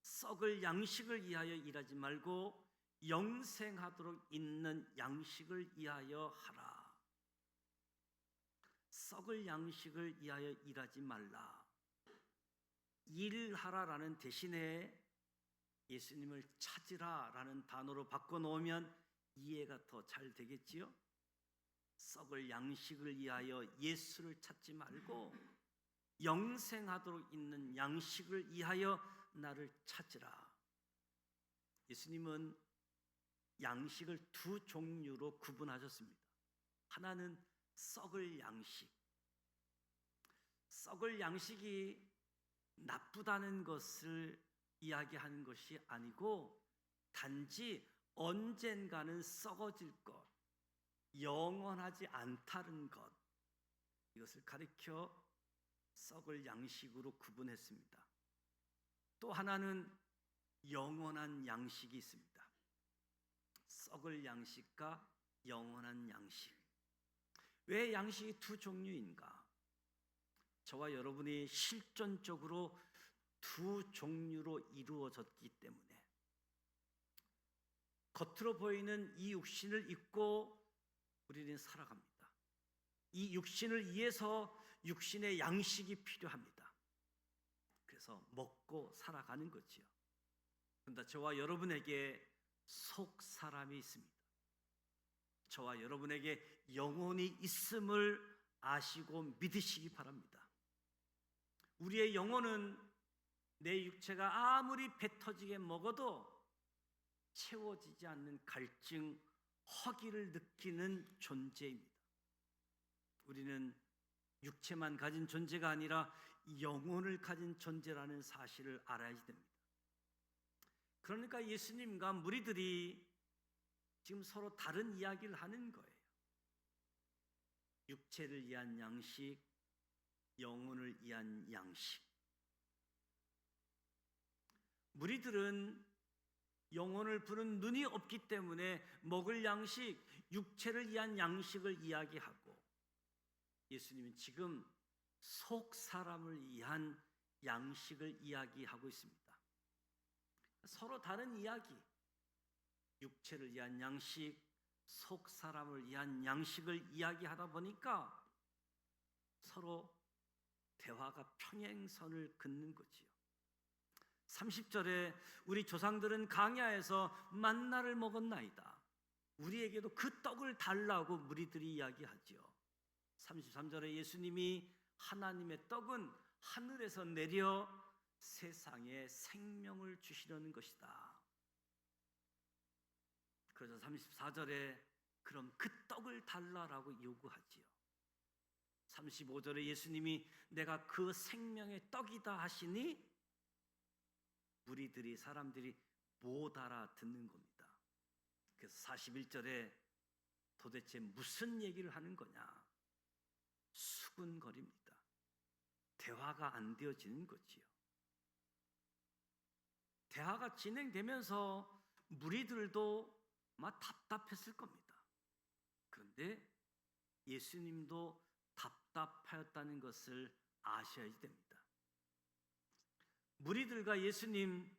썩을 양식을 위하여 일하지 말고 영생하도록 있는 양식을 위하여 하라. 썩을 양식을 위하여 일하지 말라. 일하라라는 대신에 예수님을 찾으라라는 단어로 바꿔놓으면 이해가 더 잘 되겠지요. 썩을 양식을 위하여 예수를 찾지 말고 영생하도록 있는 양식을 위하여 나를 찾으라. 예수님은 양식을 두 종류로 구분하셨습니다. 하나는 썩을 양식. 썩을 양식이 나쁘다는 것을 이야기하는 것이 아니고 단지 언젠가는 썩어질 것, 영원하지 않다는 것, 이것을 가리켜 썩을 양식으로 구분했습니다. 또 하나는 영원한 양식이 있습니다. 썩을 양식과 영원한 양식. 왜 양식이 두 종류인가? 저와 여러분이 실존적으로 두 종류로 이루어졌기 때문에 겉으로 보이는 이 육신을 입고 우리는 살아갑니다. 이 육신을 위해서 육신의 양식이 필요합니다. 그래서 먹고 살아가는 거지요. 그런데 저와 여러분에게 속 사람이 있습니다. 저와 여러분에게 영혼이 있음을 아시고 믿으시기 바랍니다. 우리의 영혼은 내 육체가 아무리 배 터지게 먹어도 채워지지 않는 갈증, 허기를 느끼는 존재입니다. 우리는 육체만 가진 존재가 아니라 영혼을 가진 존재라는 사실을 알아야 됩니다. 그러니까 예수님과 무리들이 지금 서로 다른 이야기를 하는 거예요. 육체를 위한 양식, 영혼을 위한 양식. 무리들은 영혼을 보는 눈이 없기 때문에 먹을 양식, 육체를 위한 양식을 이야기하고, 예수님은 지금 속 사람을 위한 양식을 이야기하고 있습니다. 서로 다른 이야기, 육체를 위한 양식, 속 사람을 위한 양식을 이야기하다 보니까 서로 대화가 평행선을 긋는 거지요. 30절에 우리 조상들은 광야에서 만나를 먹었나이다. 우리에게도 그 떡을 달라고 무리들이 이야기하지요. 33절에 예수님이 하나님의 떡은 하늘에서 내려 세상에 생명을 주시려는 것이다. 그래서 34절에 그럼 그 떡을 달라라고 요구하지요. 35절에 예수님이 내가 그 생명의 떡이다 하시니 무리들이, 사람들이 못 알아듣는 겁니다. 그래서 41절에 도대체 무슨 얘기를 하는 거냐? 수군거립니다. 대화가 안 되어지는 거지요. 대화가 진행되면서 무리들도 아마 답답했을 겁니다. 그런데 예수님도 답답하였다는 것을 아셔야 됩니다. 무리들과 예수님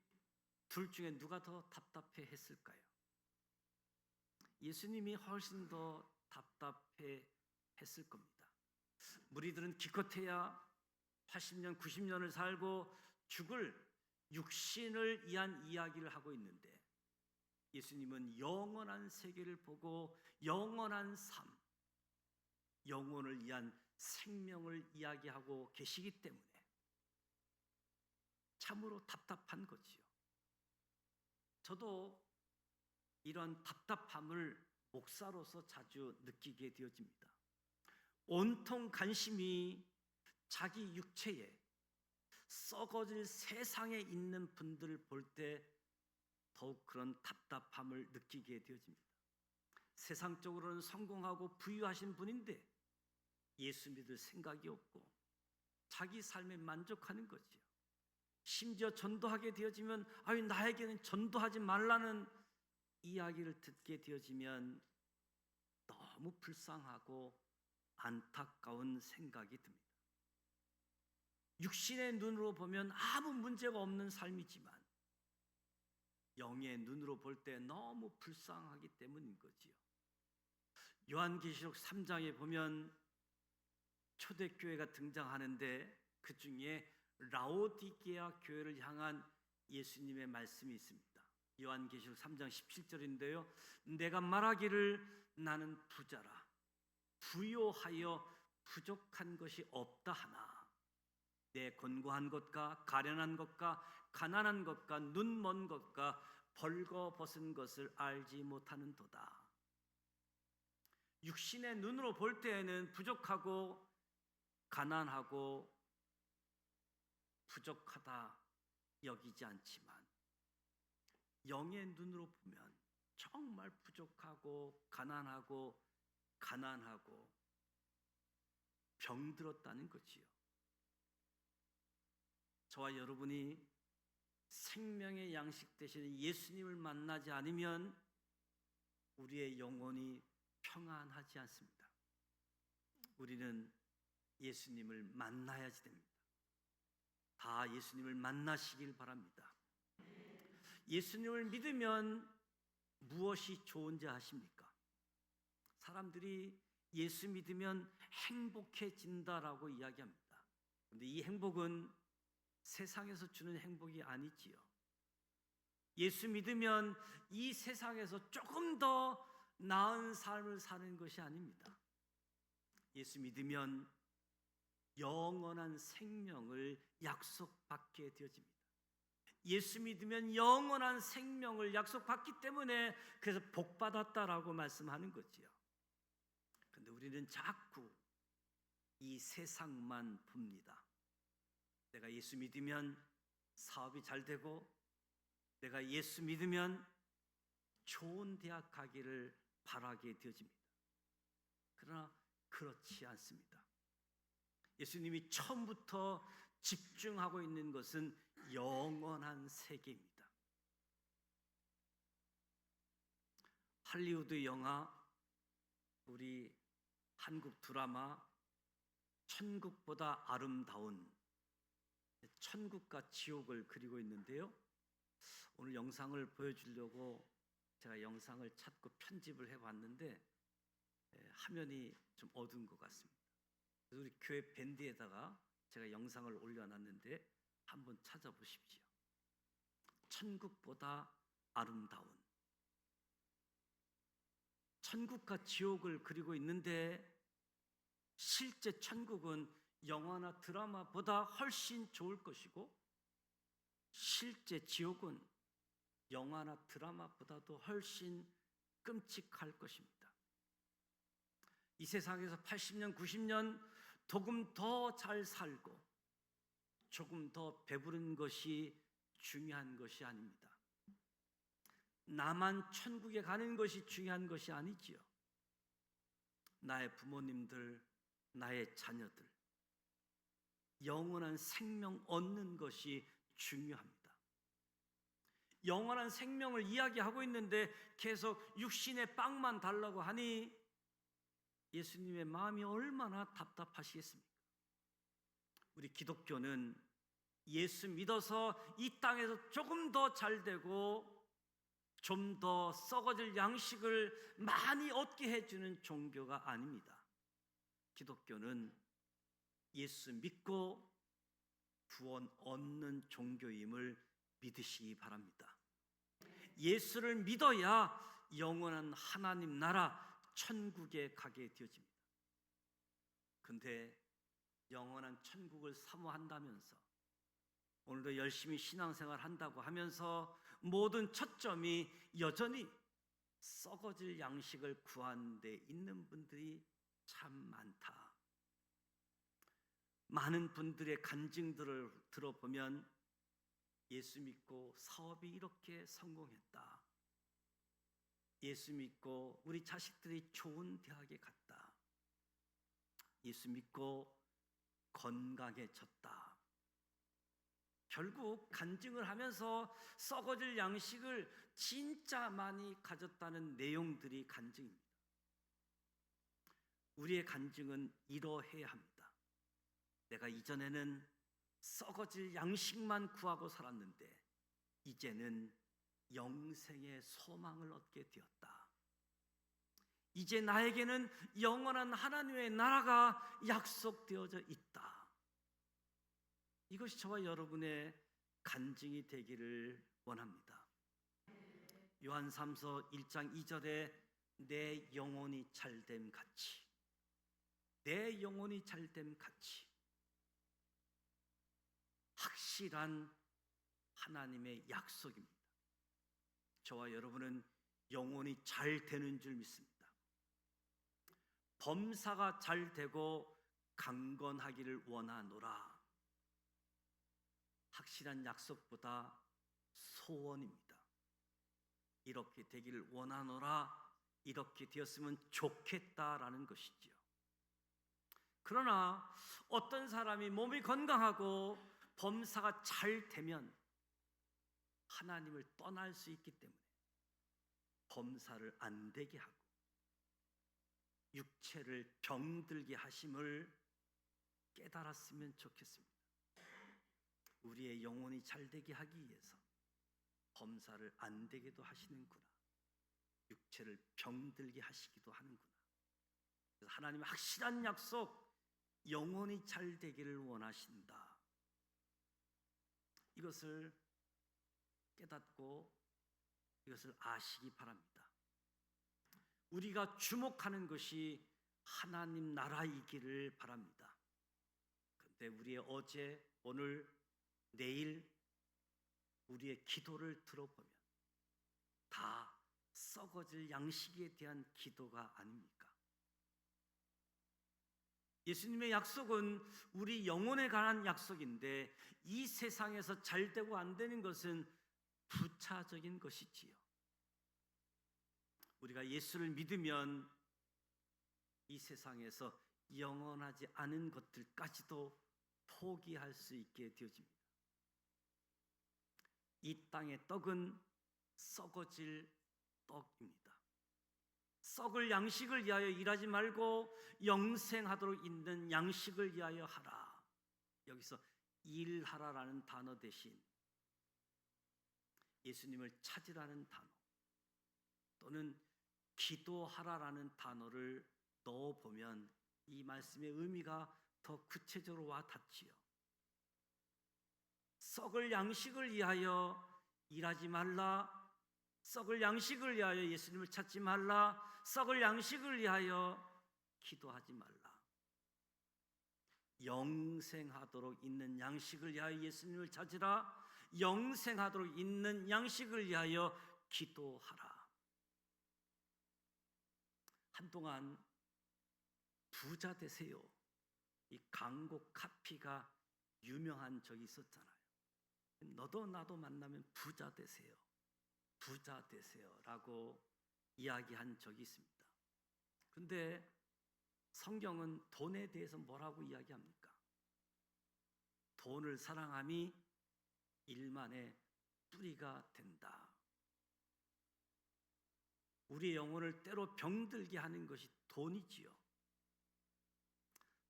둘 중에 누가 더 답답해 했을까요? 예수님이 훨씬 더 답답해 했을 겁니다. 무리들은 기껏해야 80년, 90년을 살고 죽을 육신을 위한 이야기를 하고 있는데, 예수님은 영원한 세계를 보고 영원한 삶, 영혼을 위한 생명을 이야기하고 계시기 때문에 참으로 답답한 거지요. 저도 이런 답답함을 목사로서 자주 느끼게 되어집니다. 온통 관심이 자기 육체에, 썩어질 세상에 있는 분들을 볼 때 더욱 그런 답답함을 느끼게 되어집니다. 세상적으로는 성공하고 부유하신 분인데 예수 믿을 생각이 없고 자기 삶에 만족하는 거지요. 심지어 전도하게 되어지면 나에게는 전도하지 말라는 이야기를 듣게 되어지면 너무 불쌍하고 안타까운 생각이 듭니다. 육신의 눈으로 보면 아무 문제가 없는 삶이지만 영의 눈으로 볼 때 너무 불쌍하기 때문인 거지요. 요한계시록 3장에 보면 초대교회가 등장하는데 그 중에 라오디게아 교회를 향한 예수님의 말씀이 있습니다. 요한계시록 3장 17절인데요. 내가 말하기를 나는 부자라 부요하여 부족한 것이 없다 하나 내 곤고한 것과 가련한 것과 가난한 것과 눈먼 것과 벌거벗은 것을 알지 못하는도다. 육신의 눈으로 볼 때에는 부족하고 가난하고 부족하다 여기지 않지만 영의 눈으로 보면 정말 부족하고 가난하고 병들었다는 거지요. 저와 여러분이 생명의 양식 대신 예수님을 만나지 않으면 우리의 영혼이 평안하지 않습니다. 우리는 예수님을 만나야지 됩니다. 다 예수님을 만나시길 바랍니다. 예수님을 믿으면 무엇이 좋은지 아십니까? 사람들이 예수 믿으면 행복해진다라고 이야기합니다. 그런데 이 행복은 세상에서 주는 행복이 아니지요. 예수 믿으면 이 세상에서 조금 더 나은 삶을 사는 것이 아닙니다. 예수 믿으면 영원한 생명을 약속받게 되어집니다. 예수 믿으면 영원한 생명을 약속받기 때문에 그래서 복받았다라고 말씀하는 거지요. 그런데 우리는 자꾸 이 세상만 봅니다. 내가 예수 믿으면 사업이 잘 되고, 내가 예수 믿으면 좋은 대학 가기를 바라게 되어집니다. 그러나 그렇지 않습니다. 예수님이 처음부터 집중하고 있는 것은 영원한 세계입니다. 할리우드 영화, 우리 한국 드라마 천국보다 아름다운, 천국과 지옥을 그리고 있는데요. 오늘 영상을 보여주려고 제가 영상을 찾고 편집을 해봤는데 화면이 좀 어두운 것 같습니다. 그래서 우리 교회 밴드에다가 제가 영상을 올려놨는데 한번 찾아보십시오. 천국보다 아름다운, 천국과 지옥을 그리고 있는데 실제 천국은 영화나 드라마보다 훨씬 좋을 것이고, 실제 지옥은 영화나 드라마보다도 훨씬 끔찍할 것입니다. 이 세상에서 80년, 90년 조금 더 잘 살고 조금 더 배부른 것이 중요한 것이 아닙니다. 나만 천국에 가는 것이 중요한 것이 아니지요. 나의 부모님들, 나의 자녀들, 영원한 생명 얻는 것이 중요합니다. 영원한 생명을 이야기하고 있는데 계속 육신의 빵만 달라고 하니 예수님의 마음이 얼마나 답답하시겠습니까? 우리 기독교는 예수 믿어서 이 땅에서 조금 더 잘 되고 좀 더 썩어질 양식을 많이 얻게 해주는 종교가 아닙니다. 기독교는 예수 믿고 구원 얻는 종교임을 믿으시기 바랍니다. 예수를 믿어야 영원한 하나님 나라 천국에 가게 되어집니다. 근데 영원한 천국을 사모한다면서 오늘도 열심히 신앙생활 한다고 하면서 모든 초점이 여전히 썩어질 양식을 구하는 데 있는 분들이 참 많다. 많은 분들의 간증들을 들어보면 예수 믿고 사업이 이렇게 성공했다. 예수 믿고 우리 자식들이 좋은 대학에 갔다. 예수 믿고 건강해졌다. 결국 간증을 하면서 썩어질 양식을 진짜 많이 가졌다는 내용들이 간증입니다. 우리의 간증은 이러해야 합니다. 내가 이전에는 썩어질 양식만 구하고 살았는데 이제는 영생의 소망을 얻게 되었다. 이제 나에게는 영원한 하나님의 나라가 약속되어져 있다. 이것이 저와 여러분의 간증이 되기를 원합니다. 요한삼서 1장 2절에 내 영혼이 잘됨 같이, 내 영혼이 잘됨 같이, 확실한 하나님의 약속입니다. 저와 여러분은 영혼이 잘 되는 줄 믿습니다. 범사가 잘 되고 강건하기를 원하노라. 확실한 약속보다 소원입니다. 이렇게 되기를 원하노라, 이렇게 되었으면 좋겠다라는 것이지요. 그러나 어떤 사람이 몸이 건강하고 범사가 잘 되면 하나님을 떠날 수 있기 때문에 범사를 안 되게 하고 육체를 병들게 하심을 깨달았으면 좋겠습니다. 우리의 영혼이 잘되게 하기 위해서 범사를 안 되게도 하시는구나. 육체를 병들게 하시기도 하는구나. 그래서 하나님의 확실한 약속, 영혼이 잘되기를 원하신다. 이것을 깨닫고 이것을 아시기 바랍니다. 우리가 주목하는 것이 하나님 나라이기를 바랍니다. 그런데 우리의 어제, 오늘, 내일 우리의 기도를 들어보면 다 썩어질 양식에 대한 기도가 아닙니까? 예수님의 약속은 우리 영혼에 관한 약속인데 이 세상에서 잘 되고 안 되는 것은 부차적인 것이지요. 우리가 예수를 믿으면 이 세상에서 영원하지 않은 것들까지도 포기할 수 있게 되어집니다. 이 땅의 떡은 썩어질 떡입니다. 썩을 양식을 위하여 일하지 말고 영생하도록 있는 양식을 위하여 하라. 여기서 일하라라는 단어 대신 예수님을 찾으라는 단어 또는 기도하라라는 단어를 넣어보면 이 말씀의 의미가 더 구체적으로 와 닿지요. 썩을 양식을 위하여 일하지 말라. 썩을 양식을 위하여 예수님을 찾지 말라. 썩을 양식을 위하여 기도하지 말라. 영생하도록 있는 양식을 위하여 예수님을 찾으라. 영생하도록 있는 양식을 위하여 기도하라. 한동안 부자 되세요. 이 광고 카피가 유명한 적이 있었잖아요. 너도 나도 만나면 부자 되세요. 부자 되세요라고 이야기한 적이 있습니다. 그런데 성경은 돈에 대해서 뭐라고 이야기합니까? 돈을 사랑함이 일만의 뿌리가 된다. 우리의 영혼을 때로 병들게 하는 것이 돈이지요.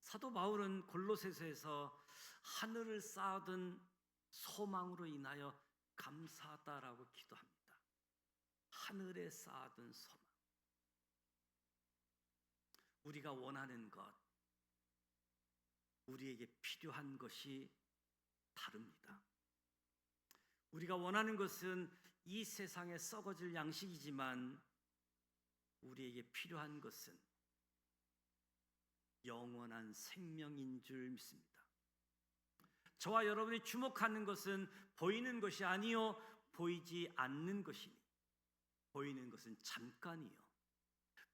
사도 바울은 골로새서에서 하늘을 쌓아둔 소망으로 인하여 감사하다라고 기도합니다. 하늘에 쌓아둔 소망. 우리가 원하는 것, 우리에게 필요한 것이 다릅니다. 우리가 원하는 것은 이 세상에 썩어질 양식이지만 우리에게 필요한 것은 영원한 생명인 줄 믿습니다. 저와 여러분이 주목하는 것은 보이는 것이 아니요 보이지 않는 것이니 보이는 것은 잠깐이요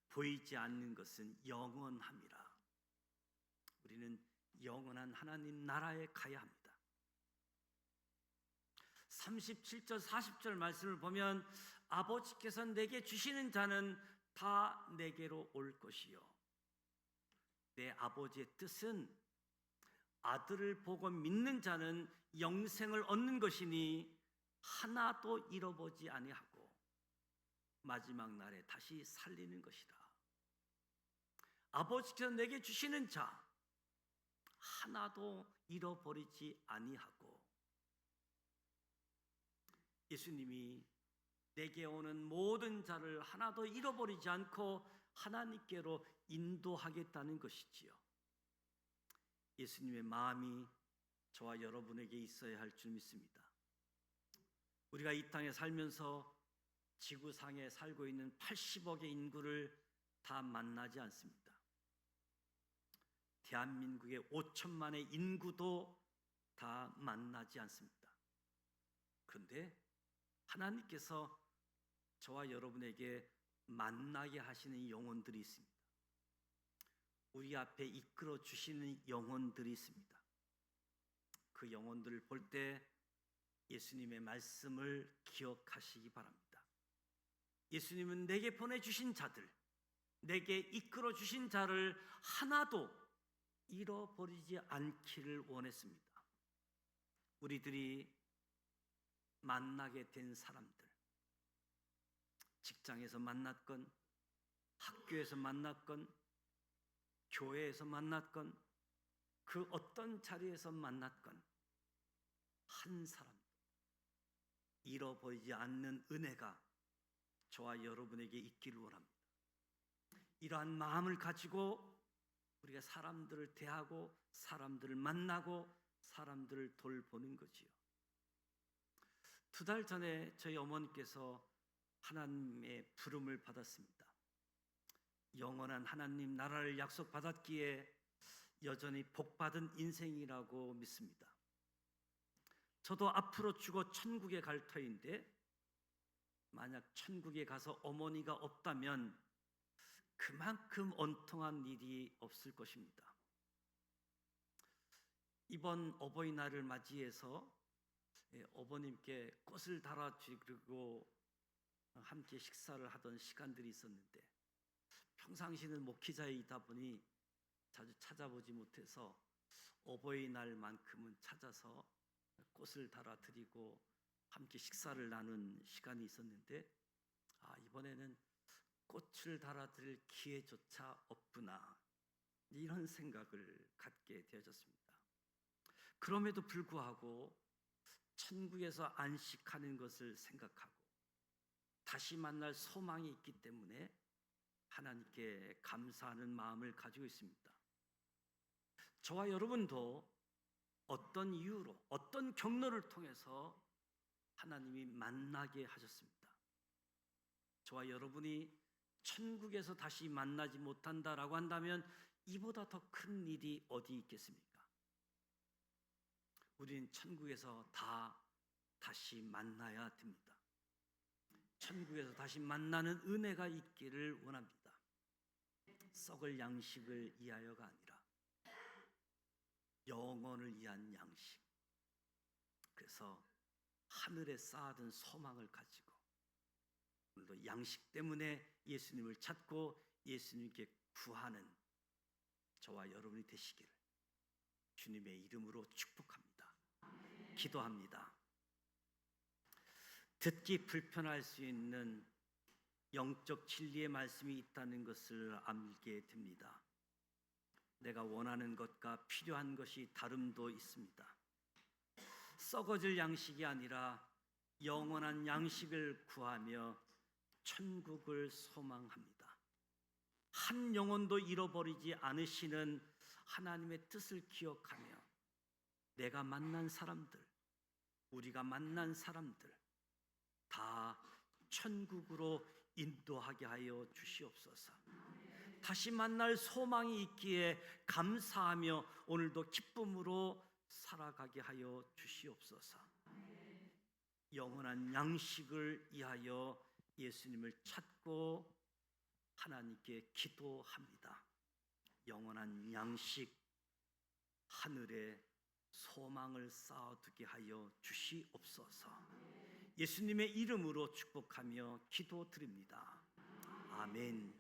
보이지 않는 것은 영원함이라. 우리는 영원한 하나님 나라에 가야 합니다. 37절 40절 말씀을 보면 아버지께서 내게 주시는 자는 다 내게로 올 것이요 내 아버지의 뜻은 아들을 보고 믿는 자는 영생을 얻는 것이니 하나도 잃어보지 아니하고 마지막 날에 다시 살리는 것이다. 아버지께서 내게 주시는 자 하나도 잃어버리지 아니하고 예수님이 내게 오는 모든 자를 하나도 잃어버리지 않고 하나님께로 인도하겠다는 것이지요. 예수님의 마음이 저와 여러분에게 있어야 할 줄 믿습니다. 우리가 이 땅에 살면서 지구상에 살고 있는 80억의 인구를 다 만나지 않습니다. 대한민국의 5천만의 인구도 다 만나지 않습니다. 그런데 하나님께서 저와 여러분에게 만나게 하시는 영혼들이 있습니다. 우리 앞에 이끌어 주시는 영혼들이 있습니다. 그 영혼들을 볼 때 예수님의 말씀을 기억하시기 바랍니다. 예수님은 내게 보내주신 자들, 내게 이끌어 주신 자를 하나도 잃어버리지 않기를 원했습니다. 우리들이 만나게 된 사람들, 직장에서 만났건 학교에서 만났건 교회에서 만났건 그 어떤 자리에서 만났건 한 사람 잃어버리지 않는 은혜가 저와 여러분에게 있기를 원합니다. 이러한 마음을 가지고 우리가 사람들을 대하고 사람들을 만나고 사람들을 돌보는 거지요. 2달 전에 저희 어머니께서 하나님의 부름을 받았습니다. 영원한 하나님 나라를 약속받았기에 여전히 복받은 인생이라고 믿습니다. 저도 앞으로 죽어 천국에 갈 터인데 만약 천국에 가서 어머니가 없다면 그만큼 온통한 일이 없을 것입니다. 이번 어버이날을 맞이해서 어머님께 꽃을 달아주고 함께 식사를 하던 시간들이 있었는데 평상시는 목회자이다 보니 자주 찾아보지 못해서 어버이날만큼은 찾아서 꽃을 달아드리고 함께 식사를 나눈 시간이 있었는데 이번에는 꽃을 달아드릴 기회조차 없구나 이런 생각을 갖게 되어졌습니다. 그럼에도 불구하고 천국에서 안식하는 것을 생각하고 다시 만날 소망이 있기 때문에 하나님께 감사하는 마음을 가지고 있습니다. 저와 여러분도 어떤 이유로 어떤 경로를 통해서 하나님이 만나게 하셨습니다. 저와 여러분이 천국에서 다시 만나지 못한다라고 한다면 이보다 더 큰 일이 어디 있겠습니까? 우리는 천국에서 다시 만나야 됩니다. 천국에서 다시 만나는 은혜가 있기를 원합니다. 썩을 양식을 위하여가 아니라 영원을 위한 양식. 그래서 하늘에 쌓아둔 소망을 가지고 오늘도 양식 때문에 예수님을 찾고 예수님께 구하는 저와 여러분이 되시기를 주님의 이름으로 축복합니다. 기도합니다. 듣기 불편할 수 있는 영적 진리의 말씀이 있다는 것을 알게 됩니다. 내가 원하는 것과 필요한 것이 다름도 있습니다. 썩어질 양식이 아니라 영원한 양식을 구하며 천국을 소망합니다. 한 영혼도 잃어버리지 않으시는 하나님의 뜻을 기억하며 내가 만난 사람들, 우리가 만난 사람들 다 천국으로 인도하게 하여 주시옵소서. 다시 만날 소망이 있기에 감사하며 오늘도 기쁨으로 살아가게 하여 주시옵소서. 영원한 양식을 위하여 예수님을 찾고 하나님께 기도합니다. 영원한 양식, 하늘에 소망을 쌓아두게 하여 주시옵소서. 예수님의 이름으로 축복하며 기도드립니다. 아멘.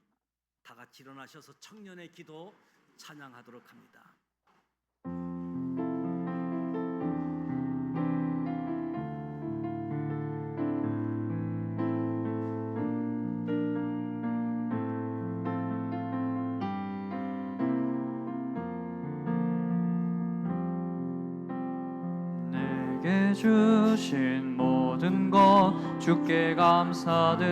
다 같이 일어나셔서 청년의 기도 찬양하도록 합니다. 내게 주신 모든 것 주께 감사드리며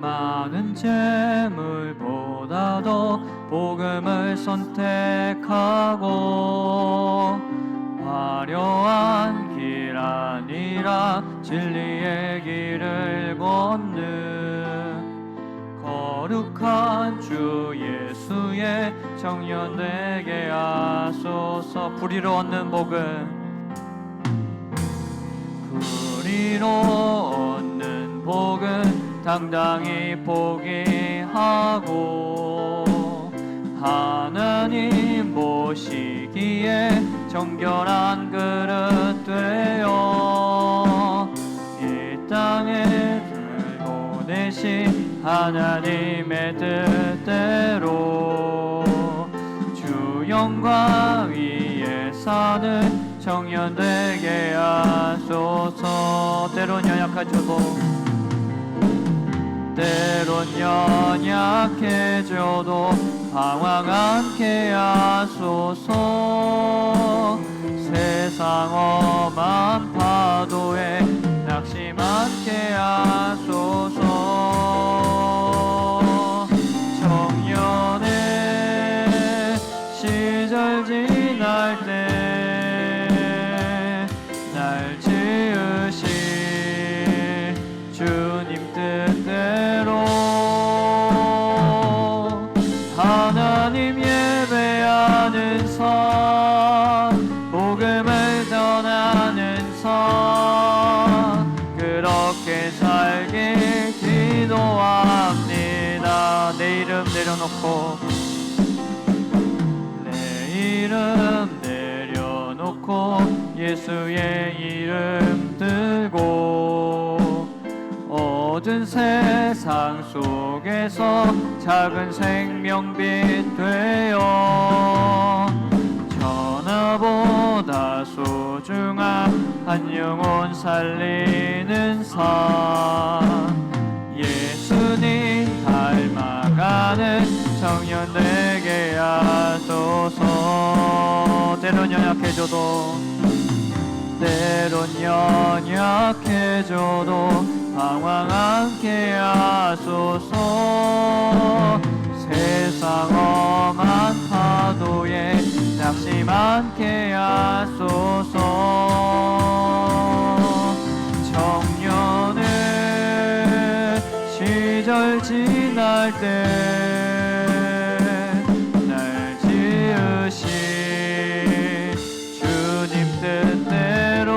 많은 재물보다도 복음을 선택하고 화려한 길 아니라 진리의 길을 걷는 거룩한 주 예수의 청년 되게 하소서. 불의로 얻는 복음, 불의로 얻는 복음 당당히 포기하고 하나님 보시기에 정결한 그릇 되어 이 땅에 들고 내신 하나님의 뜻대로 주 영광 위에 사는 청년 되게 하소서. 때론 연약하셔도 때론 연약해져도 방황 않게 하소서. 세상 험한 파도에 낙심 않게 하소서. 청년의 시절 지날 때 날 지으신 주님 뜻대로 하나님 예배하는 선, 복음을 전하는 선, 그렇게 살길 기도합니다. 내 이름 내려놓고, 내 이름 내려놓고 예수의 이름 들고 어두운 세상 속에서 작은 생명빛 되어 천하보다 소중한 한 영혼 살리는 산, 예수님 닮아가는 청년 되게 하소서. 때론 연약해져도 방황 않게 하소서. 세상 험한 파도에 낙심 않게 하소서. 청년의 시절 지날 때 날 지으신 주님 뜻대로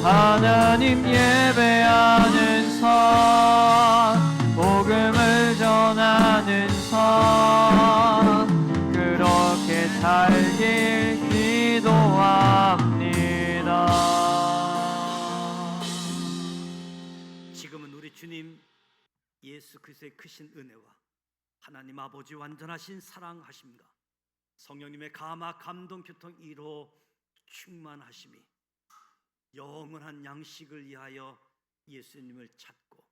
하나님 예배하는 선, 복음을 전하는 선, 그렇게 살길 기도합니다. 지금은 우리 주님 예수 그리스도의 크신 은혜와 하나님 아버지 완전하신 사랑하심과 성령님의 감화 감동 교통 이로 충만하심이 영원한 양식을 위하여 예수님을 찾고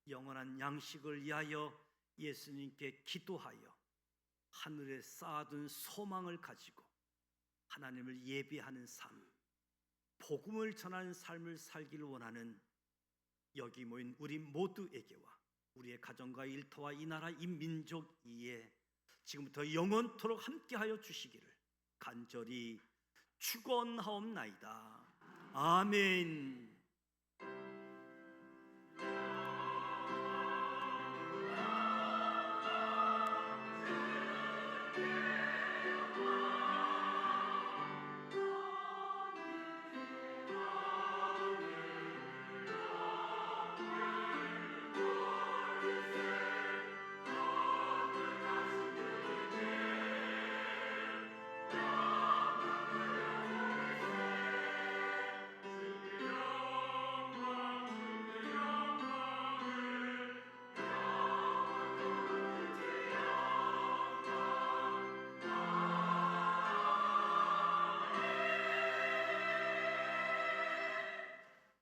영원한 양식을 위하여 예수님께 기도하여 하늘에 쌓아둔 소망을 가지고 하나님을 예배하는 삶, 복음을 전하는 삶을 살기를 원하는 여기 모인 우리 모두에게와 우리의 가정과 일터와 이 나라 이 민족 위에 지금부터 영원토록 함께하여 주시기를 간절히 축원하옵나이다. 아멘.